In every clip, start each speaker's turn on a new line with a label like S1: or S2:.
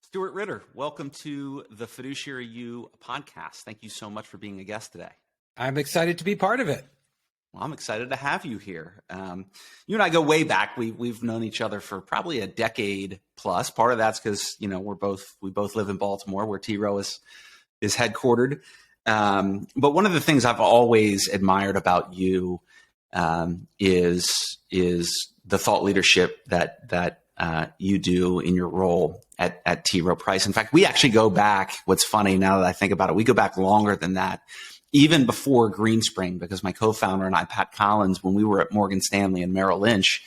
S1: Stuart Ritter, welcome to the Fiduciary You podcast. Thank you so much for being a guest today.
S2: I'm excited to be part of it.
S1: Well, I'm excited to have you here. You and I go way back. We've known each other for probably a decade plus. Part of that's because we both live in Baltimore, where T. Rowe is headquartered. But one of the things I've always admired about you is the thought leadership that you do in your role at T. Rowe Price. In fact, we actually go back. What's funny now that I think about it, we go back longer than that, even before Greenspring, because my co-founder and I, Pat Collins, when we were at Morgan Stanley and Merrill Lynch,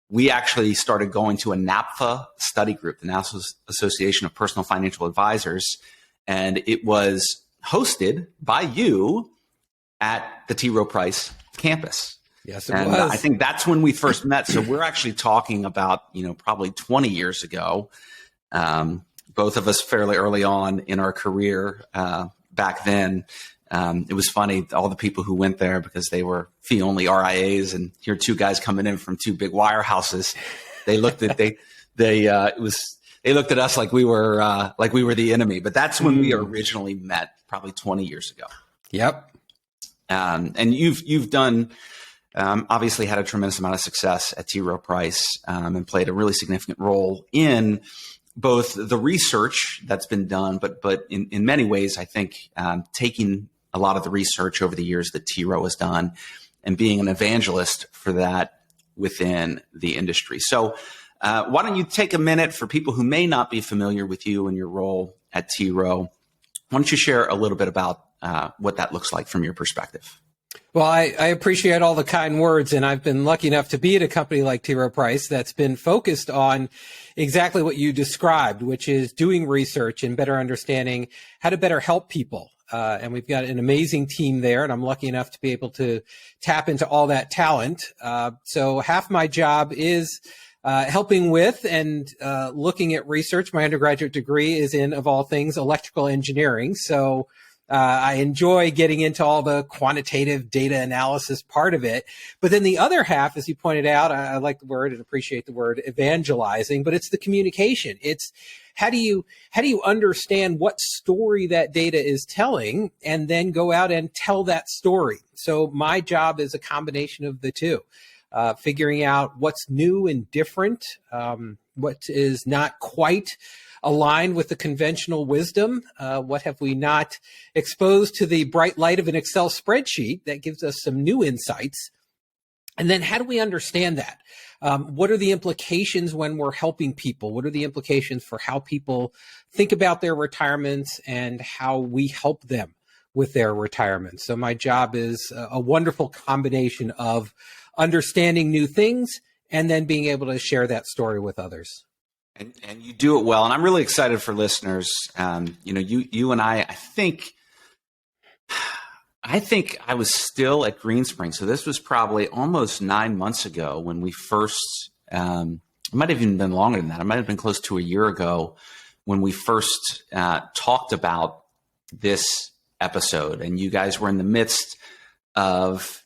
S1: we actually started going to a NAPFA study group, the National Association of Personal Financial Advisors, and it was hosted by you at the T. Rowe Price campus.
S2: Yes, it was.
S1: I think that's when we first met. So we're actually talking about, probably 20 years ago. Both of us fairly early on in our career back then. It was funny, all the people who went there because they were fee-only RIAs, and here are two guys coming in from two big wirehouses. They looked at they looked at us like we were the enemy. But that's when we originally met, probably 20 years ago.
S2: Yep.
S1: And you've done. Obviously had a tremendous amount of success at T. Rowe Price and played a really significant role in both the research that's been done, but in many ways, I think taking a lot of the research over the years that T. Rowe has done and being an evangelist for that within the industry. So why don't you take a minute for people who may not be familiar with you and your role at T. Rowe? Why don't you share a little bit about what that looks like from your perspective?
S2: Well, I appreciate all the kind words, and I've been lucky enough to be at a company like T. Rowe Price that's been focused on exactly what you described, which is doing research and better understanding how to better help people. And we've got an amazing team there, and I'm lucky enough to be able to tap into all that talent. So half my job is helping with and looking at research. My undergraduate degree is in, of all things, electrical engineering. So I enjoy getting into all the quantitative data analysis part of it. But then the other half, as you pointed out, I like the word and appreciate the word evangelizing, but it's the communication. It's how do you understand what story that data is telling and then go out and tell that story. So my job is a combination of the two, figuring out what's new and different, what is not quite aligned with the conventional wisdom. What have we not exposed to the bright light of an Excel spreadsheet that gives us some new insights? And then how do we understand that? What are the implications when we're helping people? What are the implications for how people think about their retirements and how we help them with their retirement? So my job is a wonderful combination of understanding new things and then being able to share that story with others.
S1: And you do it well. And I'm really excited for listeners. You and I think I was still at Greenspring. So this was probably almost 9 months ago when we first, it might have even been longer than that. It might have been close to a year ago when we first talked about this episode. And you guys were in the midst of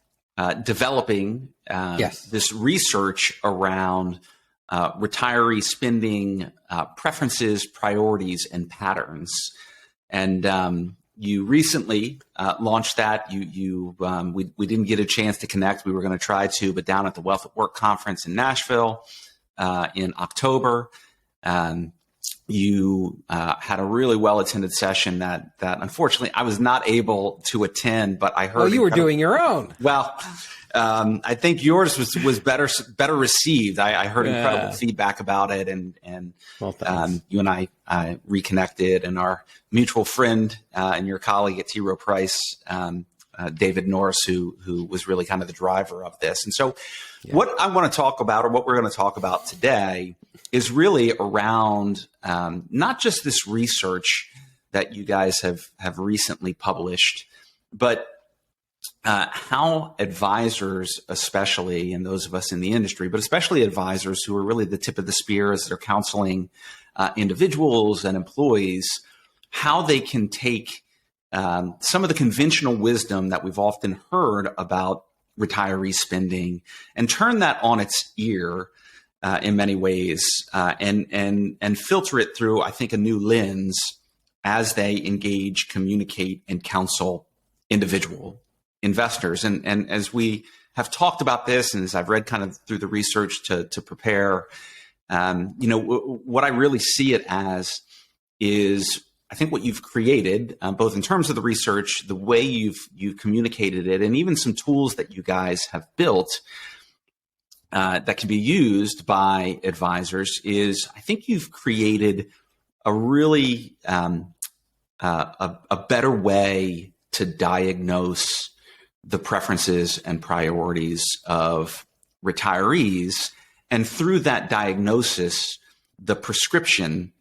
S1: developing this research around retiree spending preferences, priorities, and patterns. And you recently launched that. We didn't get a chance to connect. We were going to try to, but down at the Wealth at Work conference in Nashville in October, you had a really well-attended session that unfortunately I was not able to attend, but I heard.
S2: Well, you were doing your own.
S1: Well, I think yours was better received. I heard incredible feedback about it, and you and I reconnected, and our mutual friend and your colleague at T. Rowe Price, David Norris, who was really kind of the driver of this. And so what I want to talk about, or what we're going to talk about today, is really around not just this research that you guys have recently published, but how advisors, especially, and those of us in the industry, but especially advisors who are really the tip of the spear as they're counseling individuals and employees, how they can take some of the conventional wisdom that we've often heard about retiree spending and turn that on its ear in many ways, and filter it through, I think, a new lens as they engage, communicate, and counsel individual investors. And as we have talked about this, and as I've read kind of through the research to prepare, what I really see it as is, I think, what you've created, both in terms of the research, the way you've communicated it, and even some tools that you guys have built that can be used by advisors, is I think you've created a really a better way to diagnose the preferences and priorities of retirees. And through that diagnosis, the prescription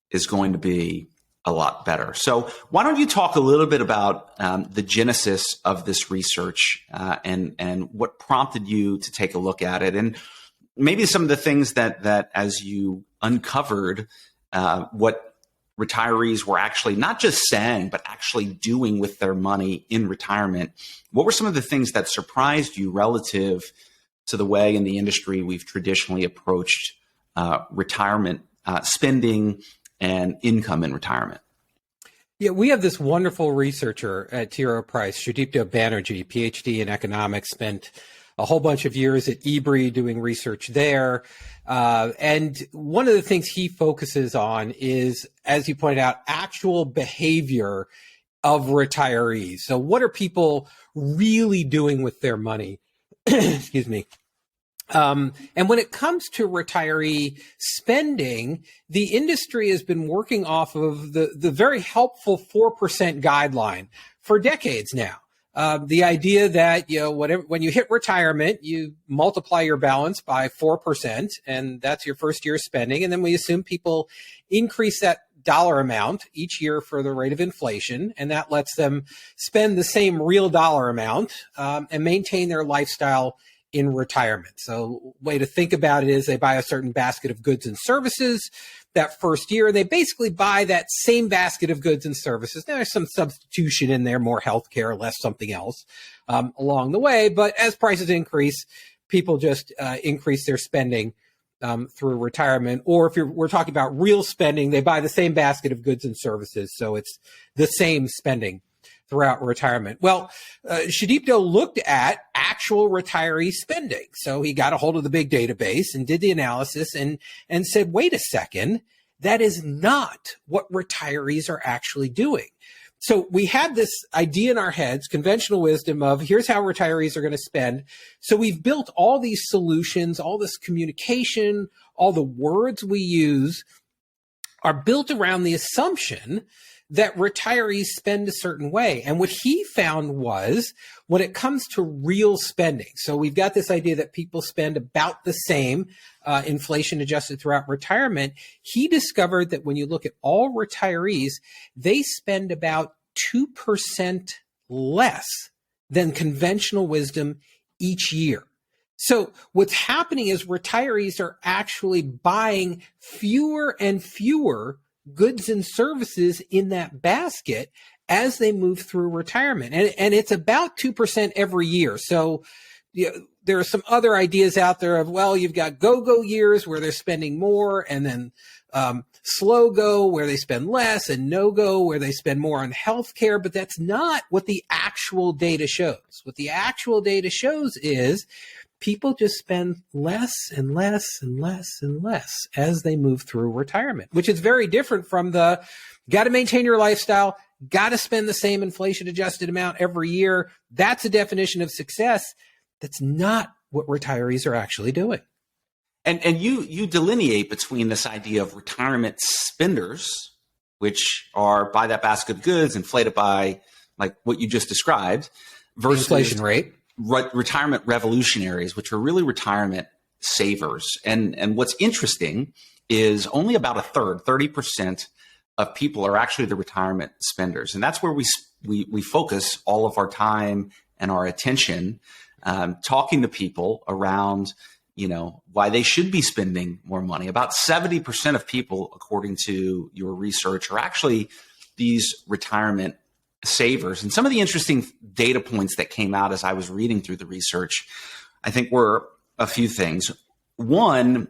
S1: is going to be a lot better. So why don't you talk a little bit about the genesis of this research and what prompted you to take a look at it, and maybe some of the things that as you uncovered what retirees were actually not just saying, but actually doing with their money in retirement. What were some of the things that surprised you relative to the way in the industry we've traditionally approached retirement spending and income in retirement?
S2: Yeah, we have this wonderful researcher at T. Rowe Price, Sudipto Banerjee, PhD in economics, spent a whole bunch of years at eBree doing research there. And one of the things he focuses on is, as you pointed out, actual behavior of retirees. So what are people really doing with their money? Excuse me. And when it comes to retiree spending, the industry has been working off of the very helpful 4% guideline for decades now. The idea that, when you hit retirement, you multiply your balance by 4%, and that's your first year spending. And then we assume people increase that dollar amount each year for the rate of inflation, and that lets them spend the same real dollar amount and maintain their lifestyle in retirement. So way to think about it is they buy a certain basket of goods and services that first year. They basically buy that same basket of goods and services. Now, there's some substitution in there, more healthcare, less something else along the way. But as prices increase, people just increase their spending through retirement. Or if we're talking about real spending, they buy the same basket of goods and services. So it's the same spending throughout retirement. Well, Sudipto looked at actual retiree spending. So he got a hold of the big database and did the analysis and said, wait a second, that is not what retirees are actually doing. So we had this idea in our heads, conventional wisdom of here's how retirees are going to spend. So we've built all these solutions, all this communication, all the words we use are built around the assumption that retirees spend a certain way. And what he found was when it comes to real spending, so we've got this idea that people spend about the same, inflation adjusted throughout retirement. He discovered that when you look at all retirees, they spend about 2% less than conventional wisdom each year. So what's happening is retirees are actually buying fewer and fewer goods and services in that basket as they move through retirement. And it's about 2% every year. So there are some other ideas out there of, well, you've got go-go years where they're spending more, and then slow go where they spend less, and no-go where they spend more on healthcare. But that's not what the actual data shows. What the actual data shows is people just spend less and less and less and less as they move through retirement, which is very different from the got to maintain your lifestyle, got to spend the same inflation adjusted amount every year. That's a definition of success. That's not what retirees are actually doing.
S1: And you delineate between this idea of retirement spenders, which are buy that basket of goods, inflated by like what you just described, versus
S2: inflation rate.
S1: Retirement revolutionaries, which are really retirement savers. And what's interesting is only about a third, 30% of people are actually the retirement spenders. And that's where we focus all of our time and our attention, talking to people around, why they should be spending more money. About 70% of people, according to your research, are actually these retirement savers. And some of the interesting data points that came out as I was reading through the research, I think were a few things. One,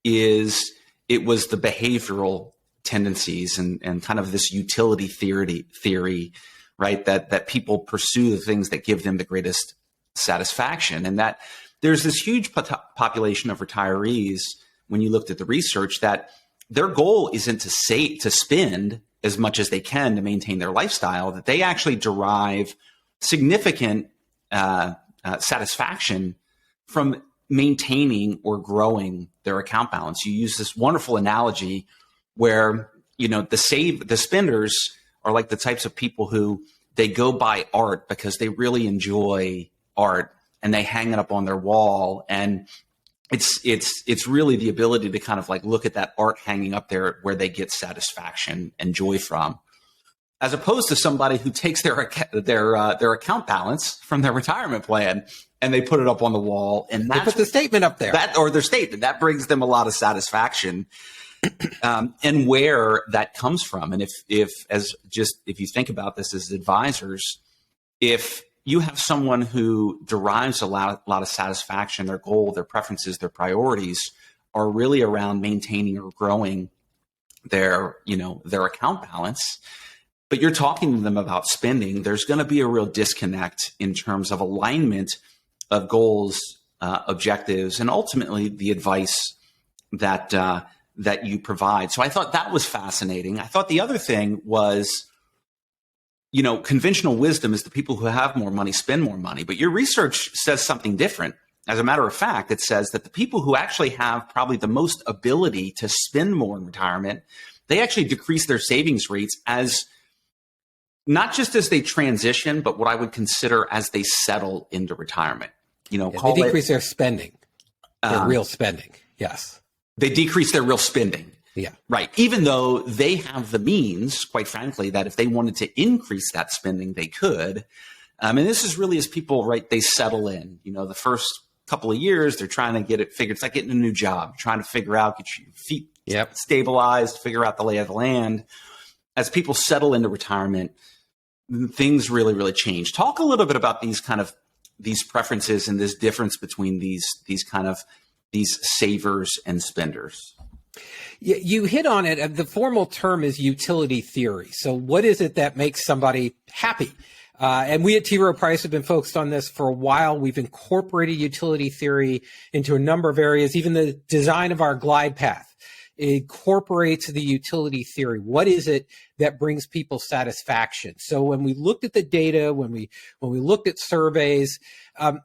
S1: it was the behavioral tendencies and kind of this utility theory, right? That people pursue the things that give them the greatest satisfaction, and that there's this huge population of retirees. When you looked at the research, that their goal isn't to spend as much as they can to maintain their lifestyle, that they actually derive significant satisfaction from maintaining or growing their account balance. You use this wonderful analogy where, the spenders are like the types of people who they go buy art because they really enjoy art and they hang it up on their wall. And it's really the ability to kind of like look at that art hanging up there where they get satisfaction and joy from, as opposed to somebody who takes their account balance from their retirement plan and they put it up on the wall, and
S2: they put the statement up there,
S1: or their statement that brings them a lot of satisfaction. And where that comes from, and if you think about this as advisors, if you have someone who derives a lot of satisfaction, their goal, their preferences, their priorities are really around maintaining or growing their account balance, but you're talking to them about spending, there's going to be a real disconnect in terms of alignment of goals, objectives, and ultimately the advice that you provide. So I thought that was fascinating. I thought the other thing was, conventional wisdom is the people who have more money spend more money, but your research says something different. As a matter of fact, it says that the people who actually have probably the most ability to spend more in retirement, they actually decrease their savings rates as not just as they transition, but what I would consider as they settle into retirement.
S2: They decrease their spending, their real spending. Yes.
S1: They decrease their real spending.
S2: Yeah. Right.
S1: Even though they have the means, quite frankly, that if they wanted to increase that spending, they could. And this is really as people, right, they settle in. The first couple of years, they're trying to get it figured. It's like getting a new job, trying to figure out, get your feet stabilized, figure out the lay of the land. As people settle into retirement, things really, really change. Talk a little bit about these preferences and this difference between these savers and spenders.
S2: Yeah, you hit on it. The formal term is utility theory. So what is it that makes somebody happy? And we at T. Rowe Price have been focused on this for a while. We've incorporated utility theory into a number of areas. Even the design of our glide path incorporates the utility theory. What is it that brings people satisfaction? So when we looked at the data, when we looked at surveys,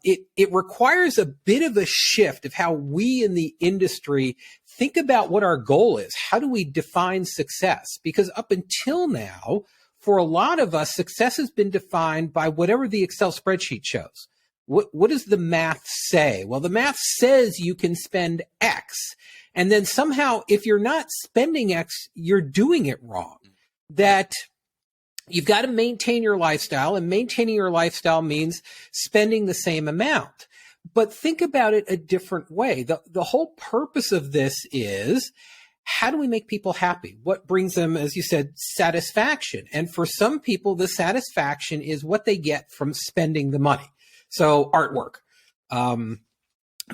S2: it requires a bit of a shift of how we in the industry think about what our goal is. How do we define success? Because up until now, for a lot of us, success has been defined by whatever the Excel spreadsheet shows. What does the math say? Well, the math says you can spend X. And then somehow, if you're not spending X, you're doing it wrong. That you've got to maintain your lifestyle, and maintaining your lifestyle means spending the same amount. But think about it a different way. The whole purpose of this is, how do we make people happy? What brings them, as you said, satisfaction? And for some people, the satisfaction is what they get from spending the money. So artwork.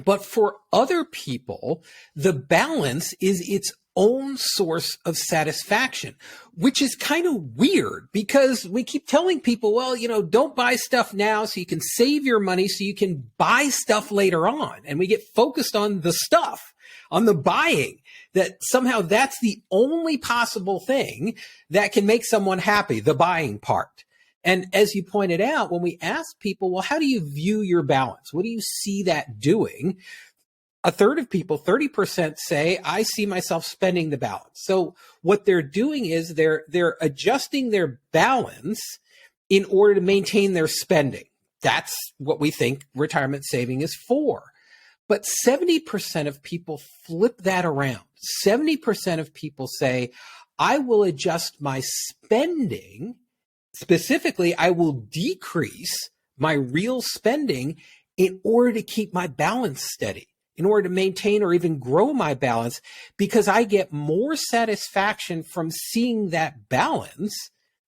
S2: But for other people, the balance is its own source of satisfaction, which is kind of weird because we keep telling people, well, don't buy stuff now so you can save your money so you can buy stuff later on. And we get focused on the stuff, on the buying, that somehow that's the only possible thing that can make someone happy, the buying part. And as you pointed out, when we ask people, well, how do you view your balance? What do you see that doing? A third of people, 30% say, I see myself spending the balance. So what they're doing is they're adjusting their balance in order to maintain their spending. That's what we think retirement saving is for. But 70% of people flip that around. 70% of people say, I will adjust my spending. Specifically, I will decrease my real spending in order to keep my balance steady, in order to maintain or even grow my balance, because I get more satisfaction from seeing that balance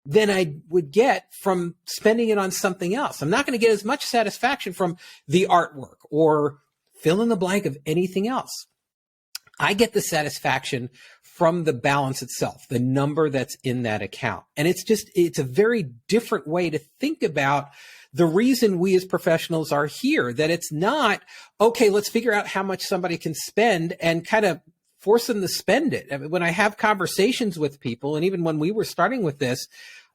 S2: than I would get from spending it on something else. I'm not going to get as much satisfaction from the artwork or fill in the blank of anything else. I get the satisfaction from the balance itself, the number that's in that account. And it's a very different way to think about the reason we as professionals are here, that it's not, okay, let's figure out how much somebody can spend and kind of force them to spend it. I mean, when I have conversations with people, and even when we were starting with this,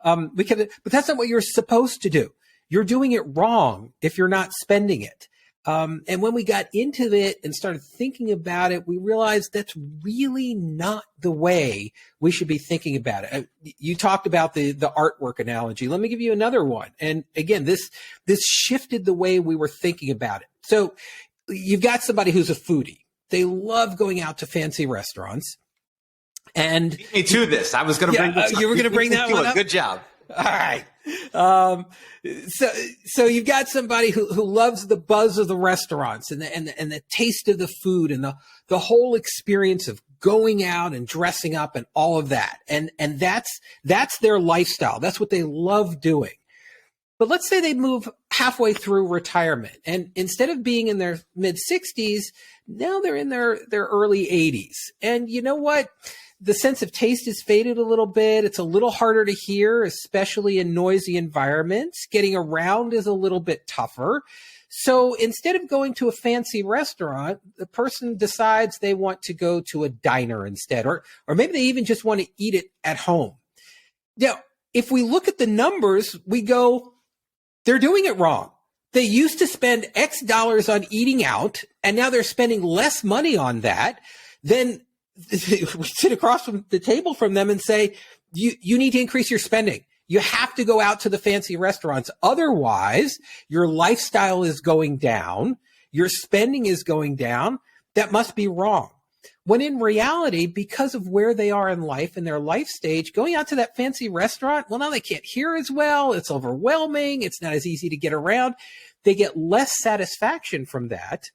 S2: but that's not what you're supposed to do. You're doing it wrong if you're not spending it. And when we got into it and started thinking about it, we realized that's really not the way we should be thinking about it. You talked about the artwork analogy. Let me give you another one. And again, this shifted the way we were thinking about it. So you've got somebody who's a foodie. They love going out to fancy restaurants. And
S1: me too. This I was going to bring. This up.
S2: You were going to bring that one up.
S1: Good job.
S2: All right. So you've got somebody who loves the buzz of the restaurants and the taste of the food and the whole experience of going out and dressing up and all of that. And that's their lifestyle. That's what they love doing. But let's say they move halfway through retirement, and instead of being in their mid 60s, now they're in their early 80s. And you know what? The sense of taste has faded a little bit. It's a little harder to hear, especially in noisy environments. Getting around is a little bit tougher. So instead of going to a fancy restaurant, the person decides they want to go to a diner instead, or maybe they even just want to eat it at home. Now, if we look at the numbers, we go, they're doing it wrong. They used to spend X dollars on eating out, and now they're spending less money on that. Then we sit across from the table from them and say, you need to increase your spending. You have to go out to the fancy restaurants. Otherwise, your lifestyle is going down. Your spending is going down. That must be wrong. When in reality, because of where they are in life and their life stage, going out to that fancy restaurant, well, now they can't hear as well. It's overwhelming. It's not as easy to get around. They get less satisfaction from that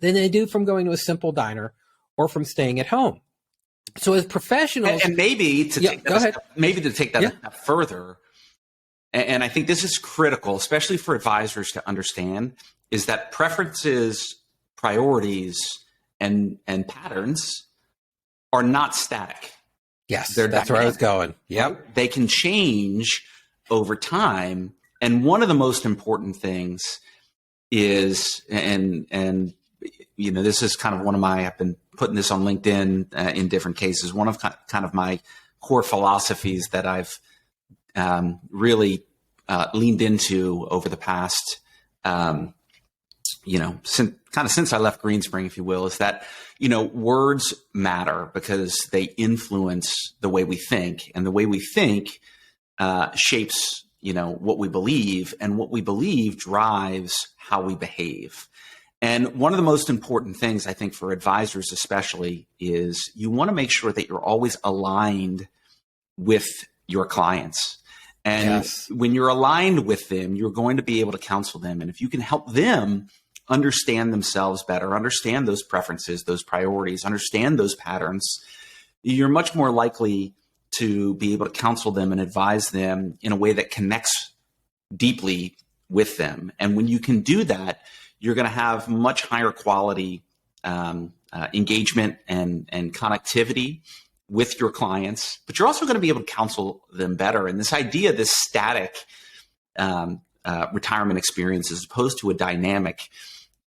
S2: than they do from going to a simple diner or from staying at home. So as professionals,
S1: and maybe to take that a step further, and I think this is critical, especially for advisors to understand, is that preferences, priorities, and patterns are not static.
S2: Yes,
S1: they're
S2: that's where I was going. Yep,
S1: they can change over time, and one of the most important things is, and you know, this is kind of one of my, I've been putting this on LinkedIn in different cases. One of kind of my core philosophies that I've really leaned into over the past, since I left Greenspring, if you will, is that, you know, words matter because they influence the way we think, and the way we think shapes, you know, what we believe, and what we believe drives how we behave. And one of the most important things, I think, for advisors especially, is you want to make sure that you're always aligned with your clients. And when you're aligned with them, you're going to be able to counsel them. And if you can help them understand themselves better, understand those preferences, those priorities, understand those patterns, you're much more likely to be able to counsel them and advise them in a way that connects deeply with them. And when you can do that, you're going to have much higher quality engagement and connectivity with your clients, but you're also going to be able to counsel them better. And this idea, this static retirement experience as opposed to a dynamic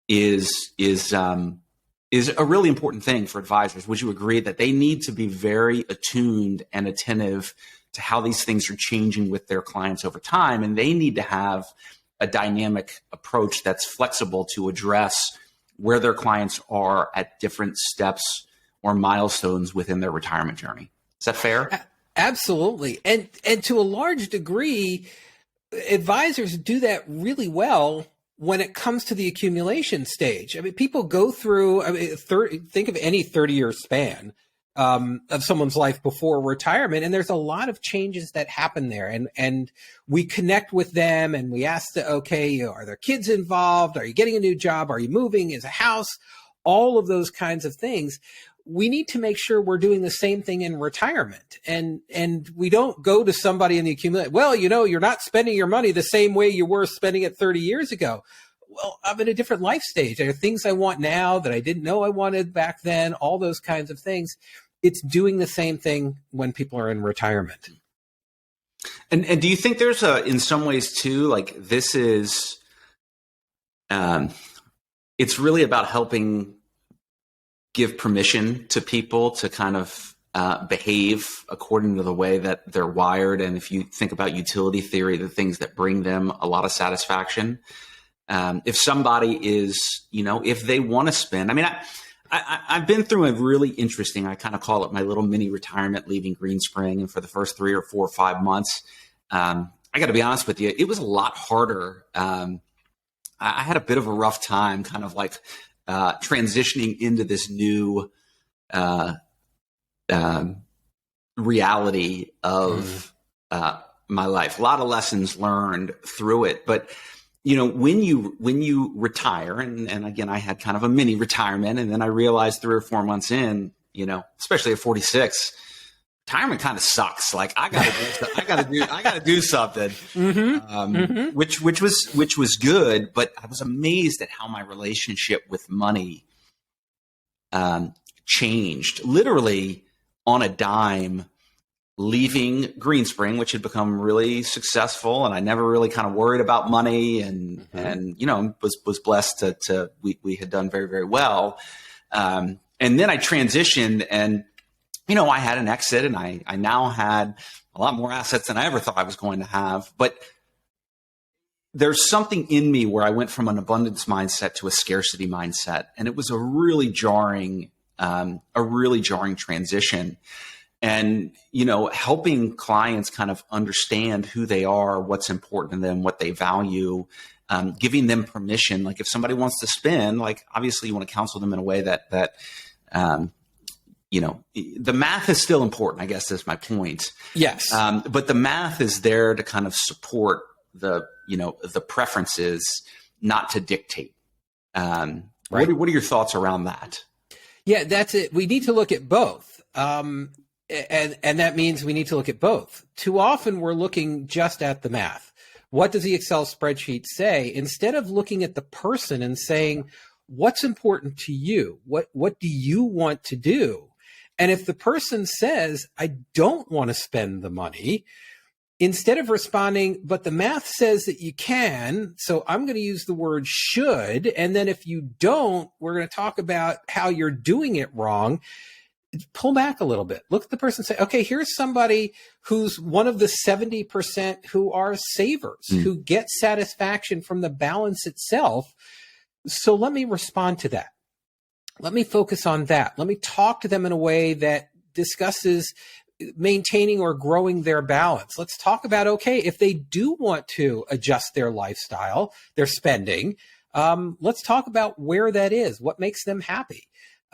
S1: is a really important thing for advisors. Would you agree that they need to be very attuned and attentive to how these things are changing with their clients over time? And they need to have a dynamic approach that's flexible to address where their clients are at different steps or milestones within their retirement journey. Is that fair?
S2: Absolutely. And to a large degree, advisors do that really well when it comes to the accumulation stage. I mean, people go through, think of any 30-year span of someone's life before retirement, and there's a lot of changes that happen there. And we connect with them and we ask are there kids involved? Are you getting a new job? Are you moving? Is a house? All of those kinds of things. We need to make sure we're doing the same thing in retirement. And we don't go to somebody in the accumulation, well, you know, you're not spending your money the same way you were spending it 30 years ago. well, I'm in a different life stage. There are things I want now that I didn't know I wanted back then, all those kinds of things. It's doing the same thing when people are in retirement.
S1: And do you think there's in some ways too, like this is, it's really about helping give permission to people to kind of behave according to the way that they're wired. And if you think about utility theory, the things that bring them a lot of satisfaction. If somebody is, if they want to spend, I mean, I've been through a really interesting, I kind of call it my little mini retirement leaving Greenspring. And for the first 3 or 4 or 5 months, I got to be honest with you, it was a lot harder. I had a bit of a rough time kind of like transitioning into this new reality of my life. A lot of lessons learned through it. But when you retire, and again, I had kind of a mini retirement, and then I realized 3 or 4 months in, especially at 46, retirement kind of sucks. Like I gotta do something, which was good, but I was amazed at how my relationship with money changed literally on a dime. Leaving Greenspring, which had become really successful, and I never really kind of worried about money, and was blessed to we had done very, very well. And then I transitioned, and I had an exit, and I now had a lot more assets than I ever thought I was going to have. But there's something in me where I went from an abundance mindset to a scarcity mindset, and it was a really jarring transition. And, helping clients kind of understand who they are, what's important to them, what they value, giving them permission. Like if somebody wants to spend, like obviously you want to counsel them in a way that the math is still important, I guess is my point.
S2: Yes.
S1: But the math is there to kind of support the preferences, not to dictate. Right. What are your thoughts around that?
S2: Yeah, that's it. We need to look at both. And that means we need to look at both. Too often we're looking just at the math. What does the Excel spreadsheet say? Instead of looking at the person and saying, what's important to you? What do you want to do? And if the person says, I don't want to spend the money, instead of responding, but the math says that you can, so I'm going to use the word should. And then if you don't, we're going to talk about how you're doing it wrong. Pull back a little bit. Look at the person and say, okay, here's somebody who's one of the 70% who are savers, who get satisfaction from the balance itself. So let me respond to that. Let me focus on that. Let me talk to them in a way that discusses maintaining or growing their balance. Let's talk about, okay, if they do want to adjust their lifestyle, their spending, let's talk about where that is, what makes them happy.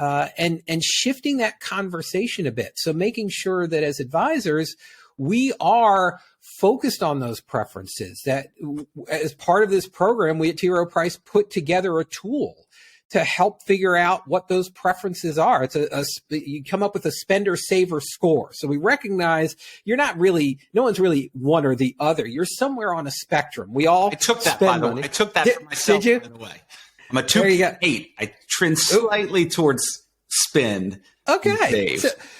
S2: And shifting that conversation a bit. So making sure that as advisors, we are focused on those preferences. That as part of this program, we at T. Rowe Price put together a tool to help figure out what those preferences are. You come up with a spender saver score. So we recognize you're not really, no one's really one or the other. You're somewhere on a spectrum. We all
S1: I took that, by the way. I took that for myself,
S2: did you?
S1: By the way. I'm a 2.8. I trend slightly towards spend.
S2: Okay.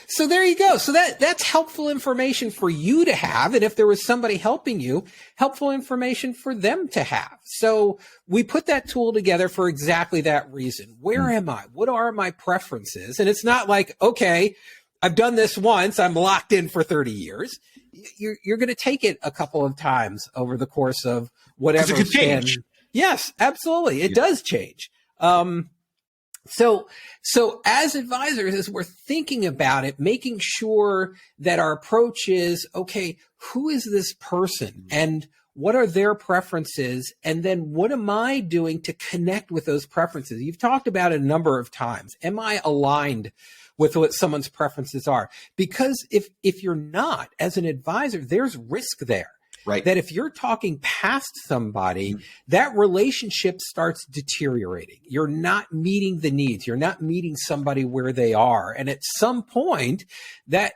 S2: So there you go. So that's helpful information for you to have. And if there was somebody helping you, helpful information for them to have. So we put that tool together for exactly that reason. Where am I? What are my preferences? And it's not like, okay, I've done this once, I'm locked in for 30 years. You're going to take it a couple of times over the course of whatever.
S1: It could change.
S2: Yes, absolutely. It does change. So as advisors, as we're thinking about it, making sure that our approach is, okay, who is this person and what are their preferences? And then what am I doing to connect with those preferences? You've talked about it a number of times. Am I aligned with what someone's preferences are? Because if you're not, as an advisor, there's risk there. Right. That if you're talking past somebody, that relationship starts deteriorating. You're not meeting the needs. You're not meeting somebody where they are. And at some point, that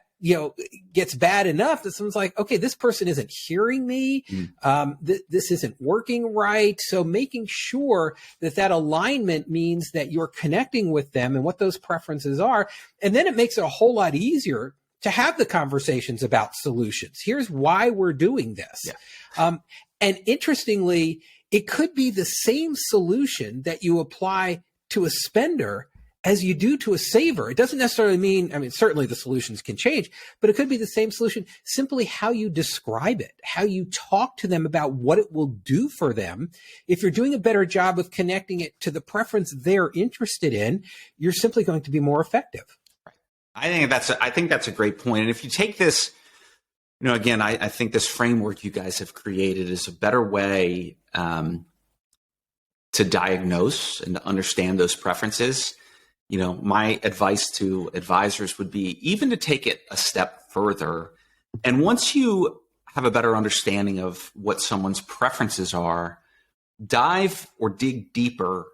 S2: gets bad enough that someone's like, okay, this person isn't hearing me. This isn't working right. So making sure that alignment means that you're connecting with them and what those preferences are. And then it makes it a whole lot easier to have the conversations about solutions. Here's why we're doing this. Yeah. And interestingly, it could be the same solution that you apply to a spender as you do to a saver. It doesn't necessarily mean, certainly the solutions can change, but it could be the same solution, simply how you describe it, how you talk to them about what it will do for them. If you're doing a better job of connecting it to the preference they're interested in, you're simply going to be more effective.
S1: I think that's a great point. And if you take this, again, I think this framework you guys have created is a better way to diagnose and to understand those preferences. My advice to advisors would be even to take it a step further. And once you have a better understanding of what someone's preferences are, dive or dig deeper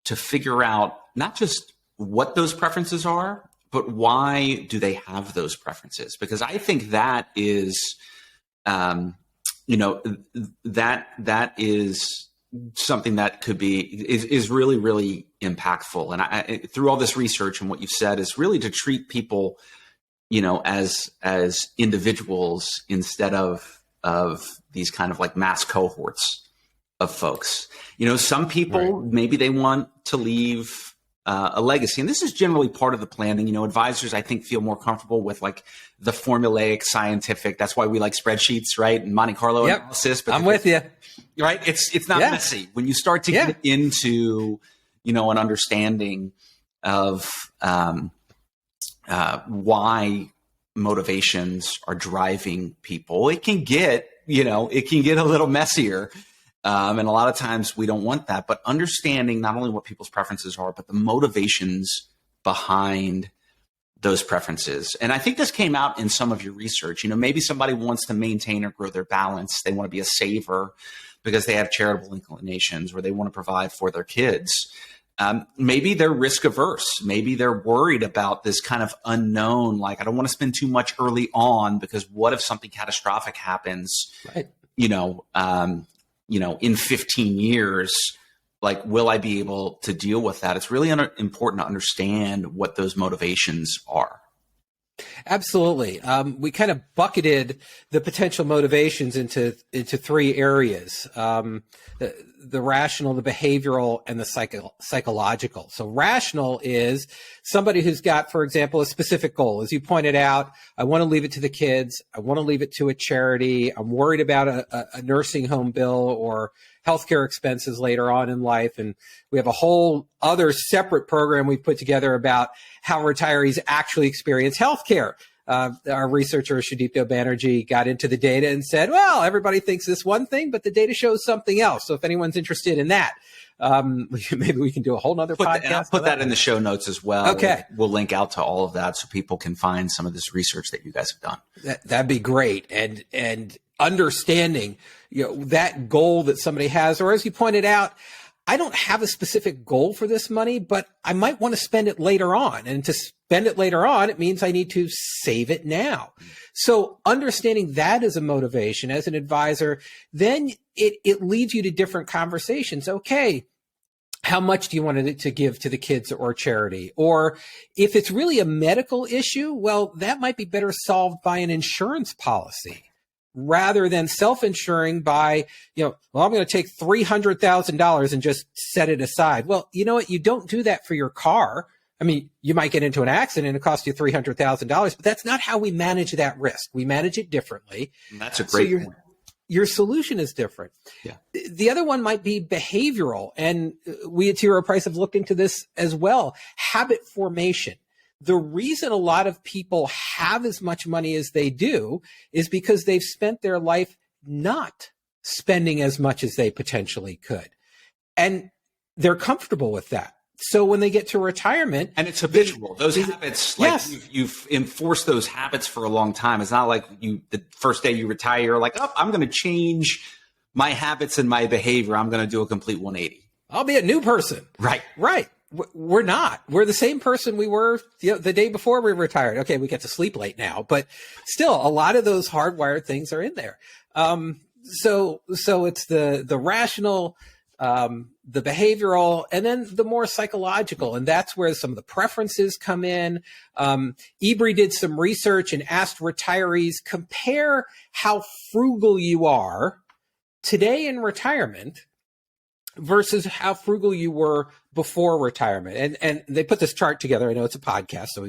S1: to figure out not just what those preferences are, but why do they have those preferences? Because I think that is, that is something that could be is really, really impactful. And I through all this research and what you've said is really to treat people, as individuals instead of these kind of like mass cohorts of folks. Some people, right, maybe they want to leave a legacy. And this is generally part of the planning. Advisors, I think, feel more comfortable with like the formulaic scientific. That's why we like spreadsheets, right? And Monte Carlo analysis.
S2: I'm with you.
S1: Right. It's not messy. When you start to get into, an understanding of why motivations are driving people, it can get a little messier. And a lot of times we don't want that, but understanding not only what people's preferences are, but the motivations behind those preferences. And I think this came out in some of your research. Maybe somebody wants to maintain or grow their balance. They want to be a saver because they have charitable inclinations, or they want to provide for their kids. Maybe they're risk averse. Maybe they're worried about this kind of unknown, like I don't want to spend too much early on because what if something catastrophic happens, right, in 15 years, like, will I be able to deal with that? It's really important to understand what those motivations are. Absolutely.
S2: We kind of bucketed the potential motivations into three areas. The rational, the behavioral, and the psychological. So rational is somebody who's got, for example, a specific goal. As you pointed out, I want to leave it to the kids. I want to leave it to a charity. I'm worried about a nursing home bill or healthcare expenses later on in life. And we have a whole other separate program we've put together about how retirees actually experience healthcare. Our researcher, Sudipto Banerjee, got into the data and said, well, everybody thinks this one thing, but the data shows something else. So if anyone's interested in that, maybe we can do a whole nother podcast.
S1: And I'll put that in the show notes as well.
S2: Okay.
S1: We'll link out to all of that so people can find some of this research that you guys have done.
S2: That'd be great. And understanding, that goal that somebody has, or as you pointed out, I don't have a specific goal for this money, but I might want to spend it later on. And to spend it later on, it means I need to save it now. So understanding that as a motivation as an advisor, then it leads you to different conversations. Okay, how much do you want to give to the kids or charity? Or if it's really a medical issue, well, that might be better solved by an insurance policy, rather than self-insuring by, I'm going to take $300,000 and just set it aside. Well, you know what? You don't do that for your car. I mean, you might get into an accident and it costs you $300,000, but that's not how we manage that risk. We manage it differently.
S1: And that's a great point.
S2: Your solution is different. Yeah. The other one might be behavioral. And we at T. Rowe Price have looked into this as well. Habit formation. The reason a lot of people have as much money as they do is because they've spent their life not spending as much as they potentially could. And they're comfortable with that. So when they get to retirement,
S1: and it's habitual, those habits, like yes, you've enforced those habits for a long time. It's not like the first day you retire, you're like, oh, I'm going to change my habits and my behavior. I'm going to do a complete 180.
S2: I'll be a new person.
S1: Right.
S2: Right. We're not. We're the same person we were the day before we retired. Okay, we get to sleep late now, but still, a lot of those hardwired things are in there. So it's the rational, the behavioral, and then the more psychological, and that's where some of the preferences come in. Ebrey did some research and asked retirees, compare how frugal you are today in retirement versus how frugal you were before retirement. And they put this chart together. I know it's a podcast, so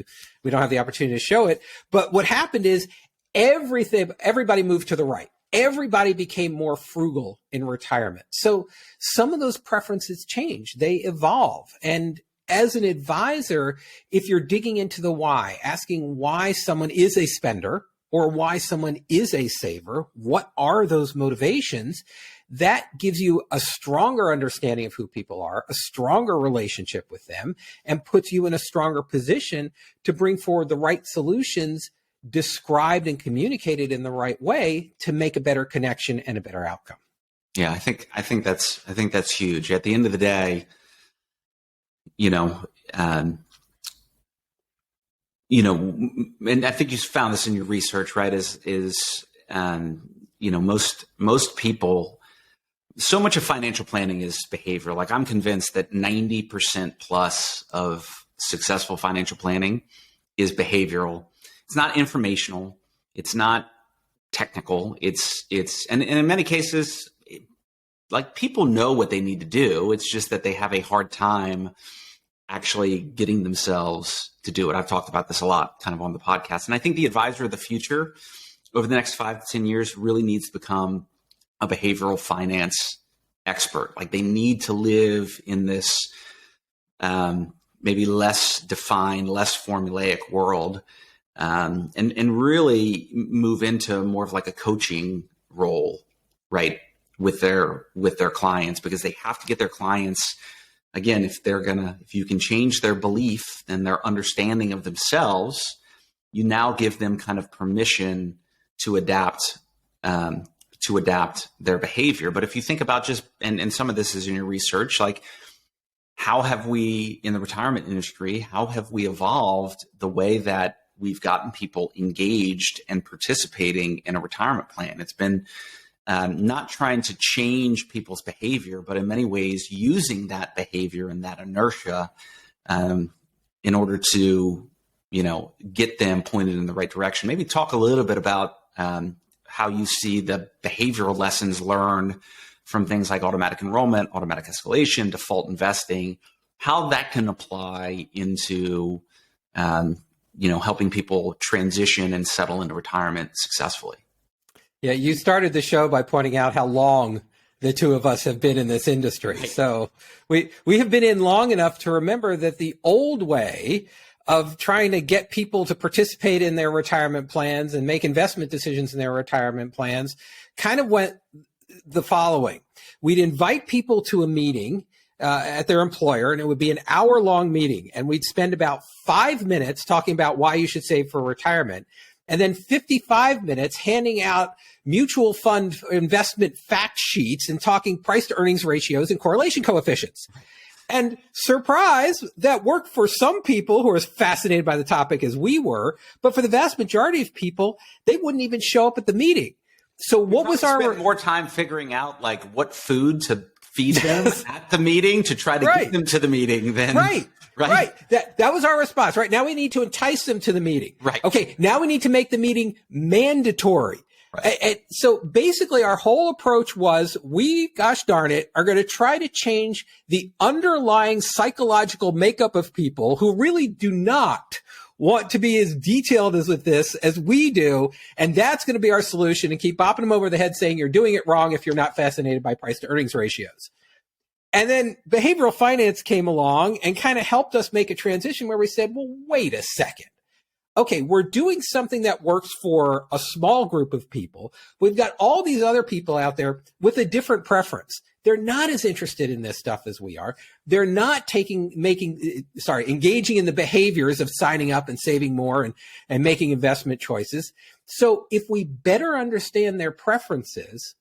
S2: we don't have the opportunity to show it. But what happened is everybody moved to the right. Everybody became more frugal in retirement. So some of those preferences change. They evolve. And as an advisor, if you're digging into the why, asking why someone is a spender or why someone is a saver, what are those motivations? That gives you a stronger understanding of who people are, a stronger relationship with them, and puts you in a stronger position to bring forward the right solutions described and communicated in the right way to make a better connection and a better outcome.
S1: Yeah, I think that's huge. At the end of the day, and I think you found this in your research, right? Most people. So much of financial planning is behavioral. Like, I'm convinced that 90% plus of successful financial planning is behavioral. It's not informational. It's not technical. And in many cases, like, people know what they need to do. It's just that they have a hard time actually getting themselves to do it. I've talked about this a lot kind of on the podcast. And I think the advisor of the future over the next 5 to 10 years really needs to become a behavioral finance expert. Like, they need to live in this maybe less defined, less formulaic world, and really move into more of like a coaching role, right, with their clients, because they have to get their clients, again, if you can change their belief and their understanding of themselves, you now give them kind of permission to adapt their behavior. But if you think about and some of this is in your research, like, how have we in the retirement industry, how have we evolved the way that we've gotten people engaged and participating in a retirement plan? It's been not trying to change people's behavior, but in many ways using that behavior and that inertia in order to, get them pointed in the right direction. Maybe talk a little bit about how you see the behavioral lessons learned from things like automatic enrollment, automatic escalation, default investing, how that can apply into, helping people transition and settle into retirement successfully.
S2: Yeah, you started the show by pointing out how long the two of us have been in this industry. Right. So we have been in long enough to remember that the old way of trying to get people to participate in their retirement plans and make investment decisions in their retirement plans kind of went the following. We'd invite people to a meeting at their employer, and it would be an hour-long meeting, and we'd spend about 5 minutes talking about why you should save for retirement, and then 55 minutes handing out mutual fund investment fact sheets and talking price to earnings ratios and correlation coefficients. And surprise, that worked for some people who are as fascinated by the topic as we were, but for the vast majority of people, they wouldn't even show up at the meeting. So what was our
S1: more time figuring out like what food to feed them at the meeting to try to get them to the meeting than
S2: right. That was our response. Right now we need to entice them to the meeting.
S1: Right.
S2: Okay. Now we need to make the meeting mandatory. Right. And so basically our whole approach was we, gosh darn it, are going to try to change the underlying psychological makeup of people who really do not want to be as detailed as with this as we do. And that's going to be our solution, and keep bopping them over the head saying you're doing it wrong if you're not fascinated by price to earnings ratios. And then behavioral finance came along and kind of helped us make a transition where we said, well, wait a second. Okay, we're doing something that works for a small group of people. We've got all these other people out there with a different preference. They're not as interested in this stuff as we are. They're not engaging in the behaviors of signing up and saving more and making investment choices. So if we better understand their preferences,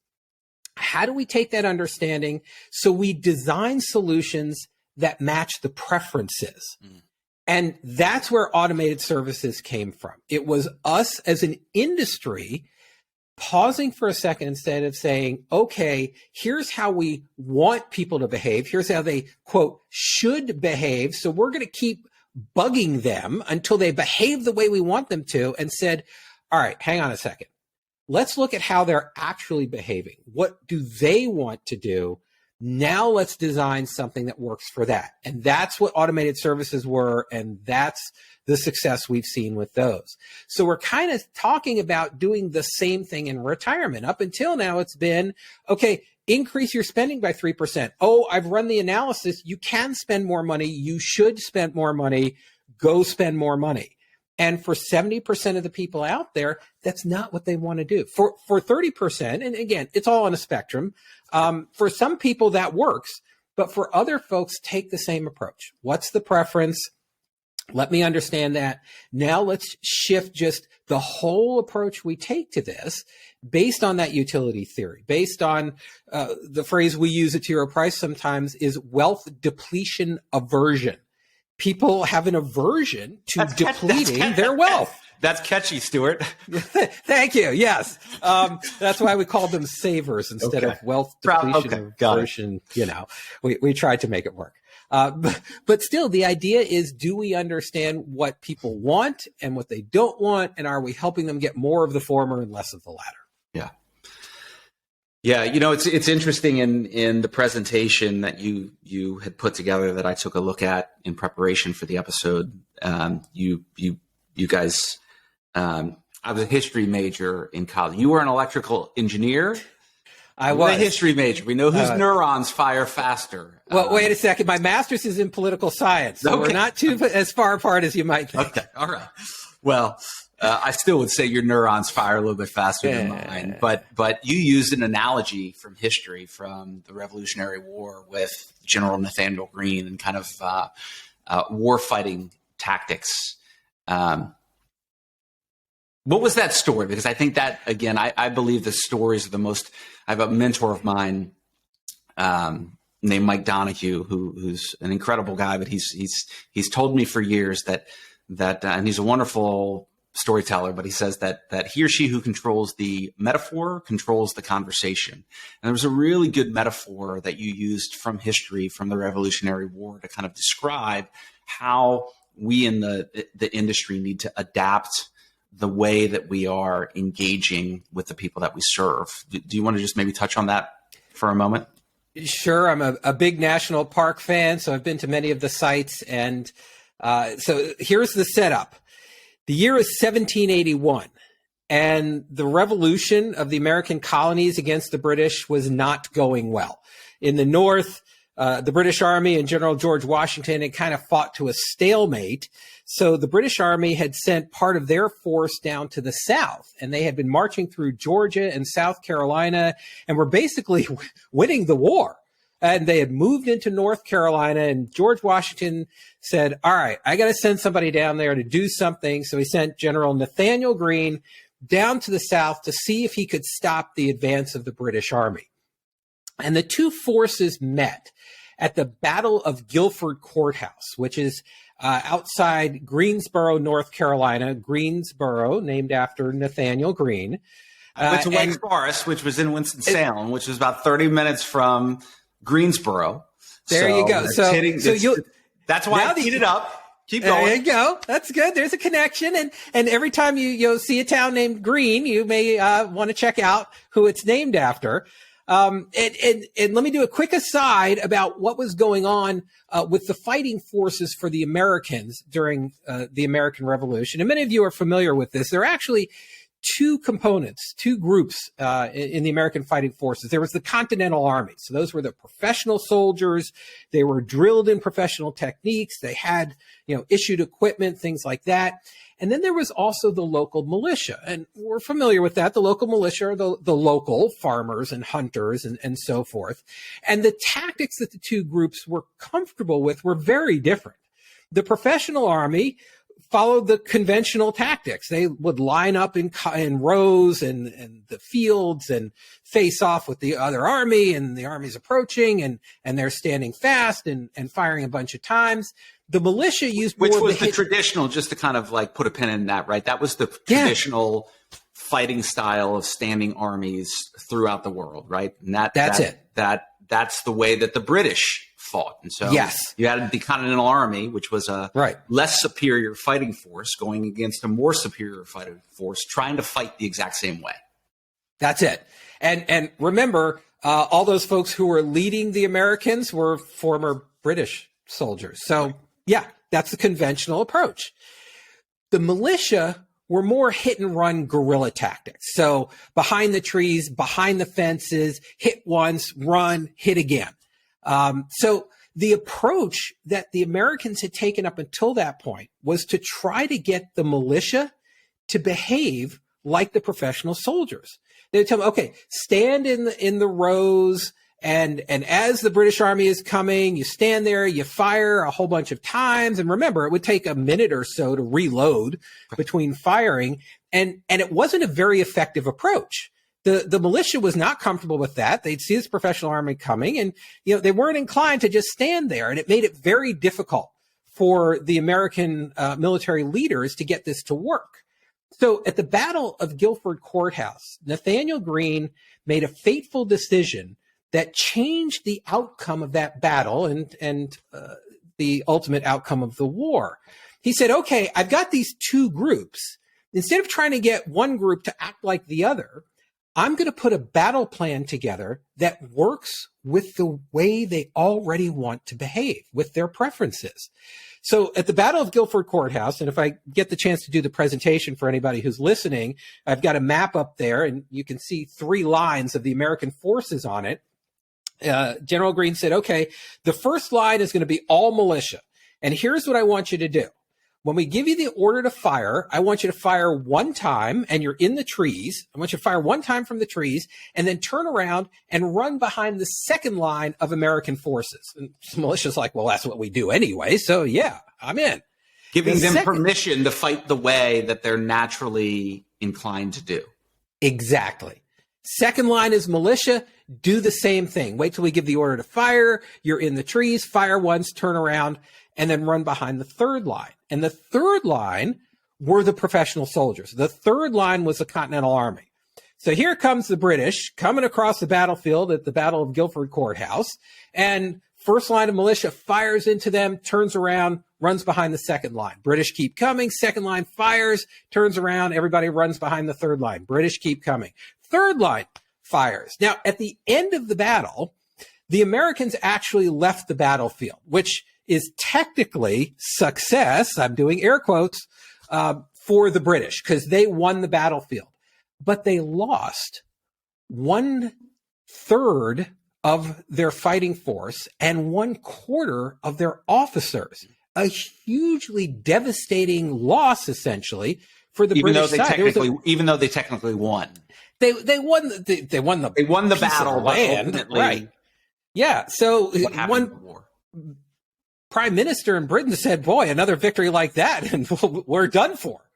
S2: how do we take that understanding so we design solutions that match the preferences. And that's where automated services came from. It was us as an industry pausing for a second instead of saying, okay, here's how we want people to behave. Here's how they, quote, should behave. So we're going to keep bugging them until they behave the way we want them to, and said, all right, hang on a second. Let's look at how they're actually behaving. What do they want to do? Now let's design something that works for that. And that's what automated services were. And that's the success we've seen with those. So we're kind of talking about doing the same thing in retirement. Up until now, it's been, okay, increase your spending by 3%. Oh, I've run the analysis. You can spend more money. You should spend more money. Go spend more money. And for 70% of the people out there, that's not what they want to do. For 30%, and again, it's all on a spectrum. For some people that works, but for other folks, take the same approach. What's the preference? Let me understand that. Now let's shift just the whole approach we take to this based on that utility theory, based on the phrase we use at T. Rowe Price sometimes is wealth depletion aversion. People have an aversion to depleting their wealth.
S1: That's catchy, Stuart.
S2: Thank you. Yes. That's why we call them savers instead of wealth depletion aversion. You know, we tried to make it work. But still, the idea is, do we understand what people want and what they don't want? And are we helping them get more of the former and less of the latter?
S1: Yeah. Yeah. You know, it's interesting in the presentation that you had put together that I took a look at in preparation for the episode. You guys, I was a history major in college. You were an electrical engineer.
S2: I was
S1: a history major. We know whose neurons fire faster.
S2: Well, wait a second. My master's is in political science, so we're not too as far apart as you might think.
S1: Okay. All right. Well, I still would say your neurons fire a little bit faster than mine. But you used an analogy from history, from the Revolutionary War with General Nathaniel Greene and kind of war fighting tactics. What was that story? Because I think that, again, I believe the stories are the most. I have a mentor of mine named Mike Donahue, who's an incredible guy, but he's told me for years that and he's a wonderful storyteller, but he says that he or she who controls the metaphor controls the conversation. And there was a really good metaphor that you used from history, from the Revolutionary War, to kind of describe how we in the industry need to adapt the way that we are engaging with the people that we serve. Do you want to just maybe touch on that for a moment?
S2: Sure. I'm a big national park fan, so I've been to many of the sites. And so here's the setup. The year is 1781, and the revolution of the American colonies against the British was not going well. In the North, the British Army and General George Washington had kind of fought to a stalemate. So the British Army had sent part of their force down to the South, and they had been marching through Georgia and South Carolina and were basically winning the war. And they had moved into North Carolina, and George Washington said, all right, I got to send somebody down there to do something. So he sent General Nathaniel Greene down to the South to see if he could stop the advance of the British Army. And the two forces met at the Battle of Guilford Courthouse, which is outside Greensboro, North Carolina. Greensboro, named after Nathaniel Greene.
S1: I went to Wake Forest, which was in Winston-Salem, which was about 30 minutes from Greensboro.
S2: There you go.
S1: That's why I heat it up. Keep going.
S2: There you go. That's good. There's a connection. And every time you see a town named Greene, you may want to check out who it's named after. And let me do a quick aside about what was going on with the fighting forces for the Americans during the American Revolution. And many of you are familiar with this. There are actually two components, two groups in the American fighting forces. There was the Continental Army. So those were the professional soldiers. They were drilled in professional techniques. They had, issued equipment, things like that. And then there was also the local militia. And we're familiar with that. The local militia are the local farmers and hunters and so forth. And the tactics that the two groups were comfortable with were very different. The professional army followed the conventional tactics. They would line up in rows and the fields and face off with the other army, and the army's approaching, and they're standing fast and firing a bunch of times. The militia used more
S1: which was the traditional, just to kind of like put a pin in that, right? That was the traditional fighting style of standing armies throughout the world, right? And that's the way that the British fought. And so you had the Continental Army, which was a less superior fighting force going against a more superior fighting force, trying to fight the exact same way.
S2: That's it. And remember, all those folks who were leading the Americans were former British soldiers. So that's the conventional approach. The militia were more hit and run guerrilla tactics. So behind the trees, behind the fences, hit once, run, hit again. So the approach that the Americans had taken up until that point was to try to get the militia to behave like the professional soldiers. They would tell them, okay, stand in the rows, and as the British Army is coming, you stand there, you fire a whole bunch of times. And remember, it would take a minute or so to reload between firing. And it wasn't a very effective approach. The militia was not comfortable with that. They'd see this professional army coming, and they weren't inclined to just stand there. And it made it very difficult for the American military leaders to get this to work. So at the Battle of Guilford Courthouse, Nathaniel Greene made a fateful decision that changed the outcome of that battle and the ultimate outcome of the war. He said, okay, I've got these two groups. Instead of trying to get one group to act like the other, I'm going to put a battle plan together that works with the way they already want to behave, with their preferences. So at the Battle of Guilford Courthouse, and if I get the chance to do the presentation for anybody who's listening, I've got a map up there, and you can see 3 lines of the American forces on it. General Greene said, okay, the first line is going to be all militia. And here's what I want you to do. When we give you the order to fire, I want you to fire one time, and you're in the trees. I want you to fire one time from the trees, and then turn around and run behind the second line of American forces. And the militia's like, well, that's what we do anyway. So yeah, I'm in.
S1: Giving them permission to fight the way that they're naturally inclined to do.
S2: Exactly. Second line is militia. Do the same thing. Wait till we give the order to fire. You're in the trees, fire once, turn around, and then run behind the third line. And the third line were the professional soldiers. The third line was the Continental Army. So here comes the British coming across the battlefield at the Battle of Guilford Courthouse. And first line of militia fires into them, turns around, runs behind the second line. British keep coming. Second line fires, turns around. Everybody runs behind the third line. British keep coming. Third line fires. Now, at the end of the battle, the Americans actually left the battlefield, which is technically success, I'm doing air quotes, for the British, because they won the battlefield. But they lost 1/3 of their fighting force and 1/4 of their officers. A hugely devastating loss, essentially, for the British side.
S1: Even though they technically won.
S2: They won the battle, but ultimately, right? Yeah. So one prime minister in Britain said, "Boy, another victory like that, and we're done for."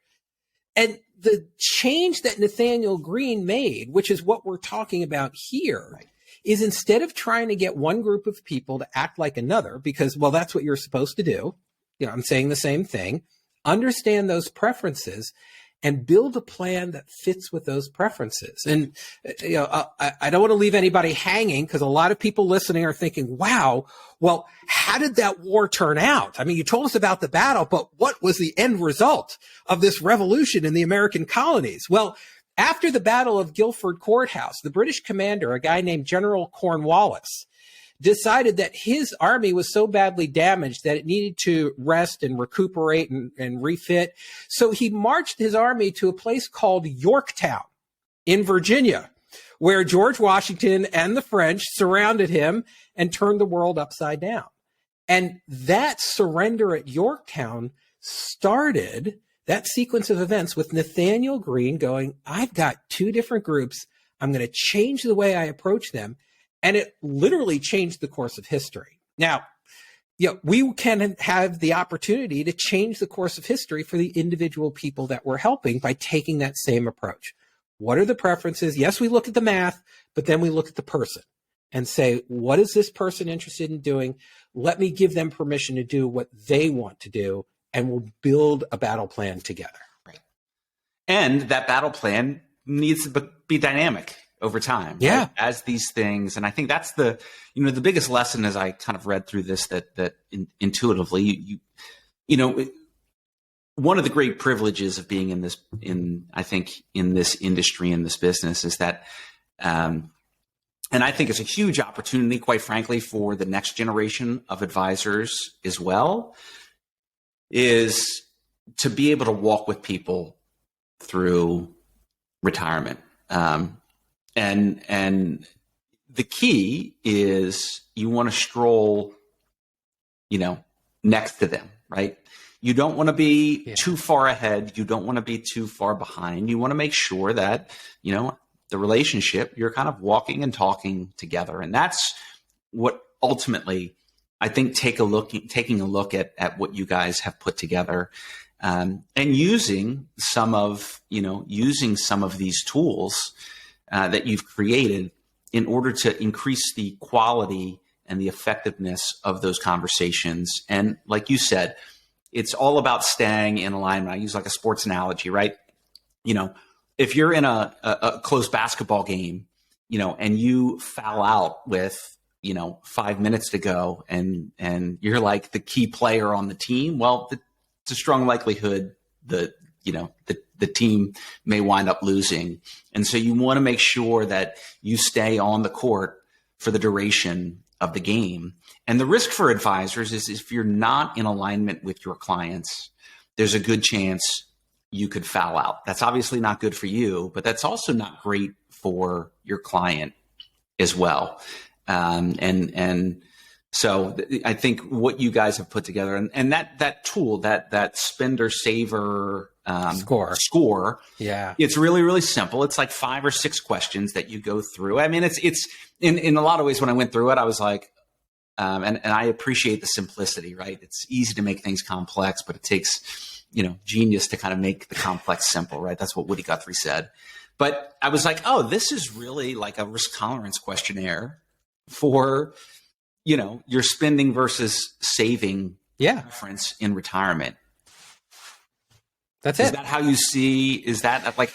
S2: And the change that Nathaniel Greene made, which is what we're talking about here, is instead of trying to get one group of people to act like another, because, well, that's what you're supposed to do. I'm saying the same thing. Understand those preferences and build a plan that fits with those preferences. And, I don't want to leave anybody hanging, because a lot of people listening are thinking, wow, well, how did that war turn out? I mean, you told us about the battle, but what was the end result of this revolution in the American colonies? Well, after the Battle of Guilford Courthouse, the British commander, a guy named General Cornwallis, decided that his army was so badly damaged that it needed to rest and recuperate and refit. So he marched his army to a place called Yorktown in Virginia, where George Washington and the French surrounded him and turned the world upside down. And that surrender at Yorktown started that sequence of events with Nathaniel Greene going, I've got 2 different groups. I'm going to change the way I approach them. And it literally changed the course of history. Now, we can have the opportunity to change the course of history for the individual people that we're helping by taking that same approach. What are the preferences? Yes, we look at the math, but then we look at the person and say, what is this person interested in doing? Let me give them permission to do what they want to do, and we'll build a battle plan together.
S1: Right. And that battle plan needs to be dynamic over time.
S2: Yeah.
S1: Right? As these things, and I think that's the biggest lesson as I kind of read through this, that intuitively, one of the great privileges of being in this industry, in this business, is that, and I think it's a huge opportunity, quite frankly, for the next generation of advisors as well, is to be able to walk with people through retirement. And the key is you want to stroll, next to them, right? You don't want to be too far ahead. You don't want to be too far behind. You want to make sure that, the relationship, you're kind of walking and talking together. And that's what ultimately, I think, taking a look at what you guys have put together, and using some of these tools that you've created in order to increase the quality and the effectiveness of those conversations. And like you said, it's all about staying in alignment. I use like a sports analogy, right? If you're in a close basketball game, and you foul out with, 5 minutes to go, and you're like the key player on the team, well, it's a strong likelihood that, the team may wind up losing. And so you want to make sure that you stay on the court for the duration of the game. And the risk for advisors is if you're not in alignment with your clients, there's a good chance you could foul out. That's obviously not good for you, but that's also not great for your client as well. And so I think what you guys have put together, and that tool, that spender saver score, it's really, really simple. It's like 5 or 6 questions that you go through. I mean, it's in a lot of ways, when I went through it, I was like, and I appreciate the simplicity, right? It's easy to make things complex, but it takes, genius to kind of make the complex simple, right? That's what Woody Guthrie said. But I was like, oh, this is really like a risk tolerance questionnaire for, your spending versus saving preference in retirement.
S2: That's it.
S1: Is that how you see, is that like